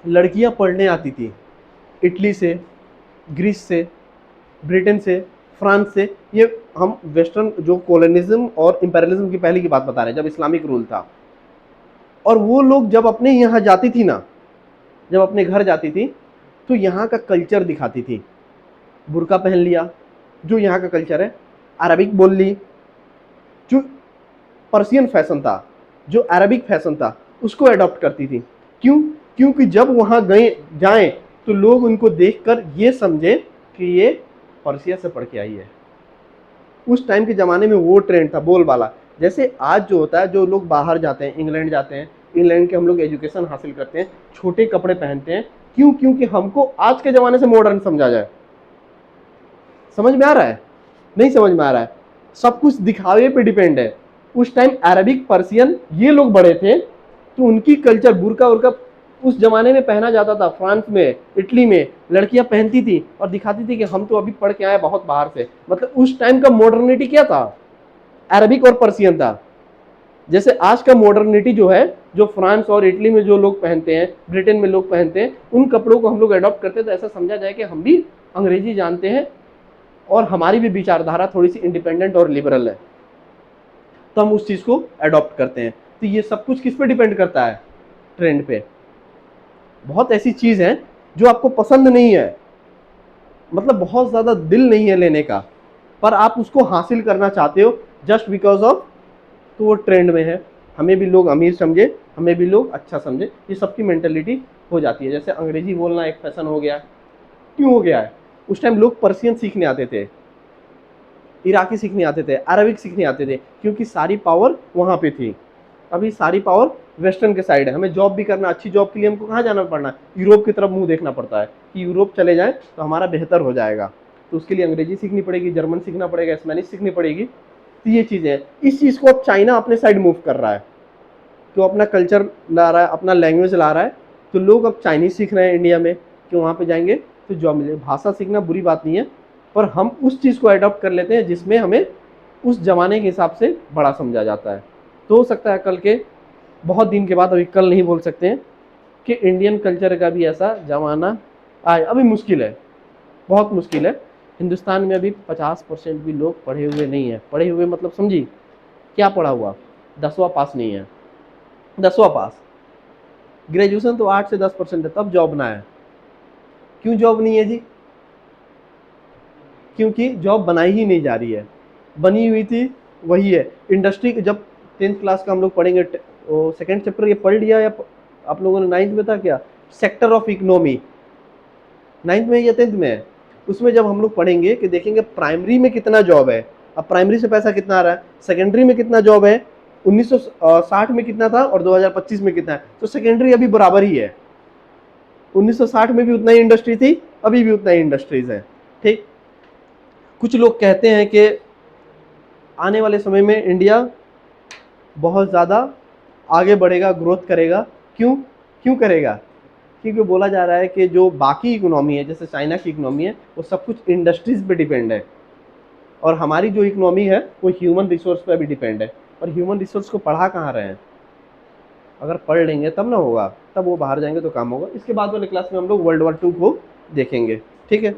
[SPEAKER 1] लड़कियाँ पढ़ने आती थी इटली से, ग्रीस से, ब्रिटेन से, फ्रांस से। ये हम वेस्टर्न जो कॉलोनिज्म और इंपेरियलिज्म की पहले की बात बता रहे हैं, जब इस्लामिक रूल था। और वो लोग जब अपने यहाँ जाती थी ना, जब अपने घर जाती थी, तो यहाँ का कल्चर दिखाती थी। बुर्का पहन लिया, जो यहाँ का कल्चर है, अरबिक बोल ली, जो पर्शियन फैशन था, जो अरबिक फैशन था, उसको अडॉप्ट करती थी। क्यों? क्योंकि जब वहाँ गए जाएं तो लोग उनको देखकर ये समझे कि ये पर्शिया से पढ़ के आई है। उस टाइम के ज़माने में वो ट्रेंड था बोलबाला। जैसे आज जो होता है, जो लोग बाहर जाते हैं, इंग्लैंड जाते हैं, इंग्लैंड के हम लोग एजुकेशन हासिल करते हैं, छोटे कपड़े पहनते हैं। क्यों? क्योंकि हमको आज के ज़माने से मॉडर्न समझा जाए। समझ में आ रहा है? नहीं समझ में आ रहा है? सब कुछ दिखावे पे डिपेंड है। उस टाइम अरबिक, पर्शियन ये लोग बड़े थे, तो उनकी कल्चर बुर्का उर्का उस जमाने में पहना जाता था। फ्रांस में, इटली में लड़कियां पहनती थी और दिखाती थी कि हम तो अभी पढ़ के आए बहुत बाहर से। मतलब उस टाइम का मॉडर्निटी क्या था? अरबिक और पर्शियन था। जैसे आज का मॉडर्निटी जो है, जो फ्रांस और इटली में जो लोग पहनते हैं, ब्रिटेन में लोग पहनते हैं, उन कपड़ों को हम लोग अडॉप्ट करते हैं, तो ऐसा समझा जाए कि हम भी अंग्रेजी जानते हैं और हमारी भी विचारधारा थोड़ी सी इंडिपेंडेंट और लिबरल है, तो हम उस चीज़ को अडॉप्ट करते हैं। तो ये सब कुछ किस पे डिपेंड करता है? ट्रेंड पे। बहुत ऐसी चीज़ है जो आपको पसंद नहीं है, मतलब बहुत ज़्यादा दिल नहीं है लेने का, पर आप उसको हासिल करना चाहते हो जस्ट बिकॉज ऑफ, तो वो ट्रेंड में है। हमें भी लोग अमीर समझे, हमें भी लोग अच्छा समझे, ये सबकी मेंटेलिटी हो जाती है। जैसे अंग्रेजी बोलना एक फैशन हो गया। क्यों हो गया है? उस टाइम लोग पर्शियन सीखने आते थे, इराकी सीखने आते थे, अरबिक सीखने आते थे, क्योंकि सारी पावर वहाँ पे थी। अभी सारी पावर वेस्टर्न के साइड है। हमें जॉब भी करना, अच्छी जॉब के लिए हमको कहाँ जाना पड़ना है? यूरोप की तरफ मुंह देखना पड़ता है कि यूरोप चले जाएं तो हमारा बेहतर हो जाएगा। तो उसके लिए अंग्रेजी सीखनी पड़ेगी, जर्मन सीखना पड़ेगा, स्पेनिश सीखनी पड़ेगी। तो ये चीज़ें हैं। इस चीज़ को अब चाइना अपने साइड मूव कर रहा है, तो अपना कल्चर ला रहा है, अपना लैंग्वेज ला रहा है। तो लोग अब चाइनीज़ सीख रहे हैं इंडिया में, कि वहाँ पे जाएंगे तो जॉब मिलेगी। भाषा सीखना बुरी बात नहीं है, पर हम उस चीज़ को अडॉप्ट कर लेते हैं जिसमें हमें उस जमाने के हिसाब से बड़ा समझा जाता है। तो हो सकता है कल के, बहुत दिन के बाद, अभी कल नहीं बोल सकते हैं, कि इंडियन कल्चर का भी ऐसा जमाना आए। अभी मुश्किल है, बहुत मुश्किल है। हिंदुस्तान में अभी 50% भी लोग पढ़े हुए नहीं है। पढ़े हुए मतलब समझी, क्या पढ़ा हुआ? 10वां पास नहीं है। 10वां पास, ग्रेजुएशन तो 8 से 10% है, तब जॉब ना है। क्यों जॉब नहीं है जी? क्योंकि जॉब बनाई ही नहीं जा रही है। बनी हुई थी वही है। इंडस्ट्री, जब 10th क्लास का हम लोग पढ़ेंगे, सेकेंड चैप्टर ये पढ़ लिया, या आप लोगों ने 9th में था क्या? सेक्टर ऑफ इकोनॉमी 9th में या 10th में है? उसमें जब हम लोग पढ़ेंगे कि देखेंगे प्राइमरी में कितना जॉब है, अब प्राइमरी से पैसा कितना आ रहा है, सेकेंडरी में कितना जॉब है, 1960 में कितना था और 2025 में कितना है, तो सेकेंडरी अभी बराबर ही है। 1960 में भी उतना ही इंडस्ट्री थी, अभी भी उतना ही इंडस्ट्रीज है। ठीक। कुछ लोग कहते हैं कि आने वाले समय में इंडिया बहुत ज़्यादा आगे बढ़ेगा, ग्रोथ करेगा। क्यों? क्यों करेगा? क्योंकि बोला जा रहा है कि जो बाकी इकोनॉमी है, जैसे चाइना की इकोनॉमी है, वो सब कुछ इंडस्ट्रीज पे डिपेंड है, और हमारी जो इकोनॉमी है वो ह्यूमन रिसोर्स पे भी डिपेंड है। और ह्यूमन रिसोर्स को पढ़ा कहाँ रहे हैं? अगर पढ़ लेंगे तब ना होगा, तब वो बाहर जाएंगे तो काम होगा। इसके बाद वाले क्लास में हम लोग वर्ल्ड वॉर 2 को देखेंगे। ठीक है।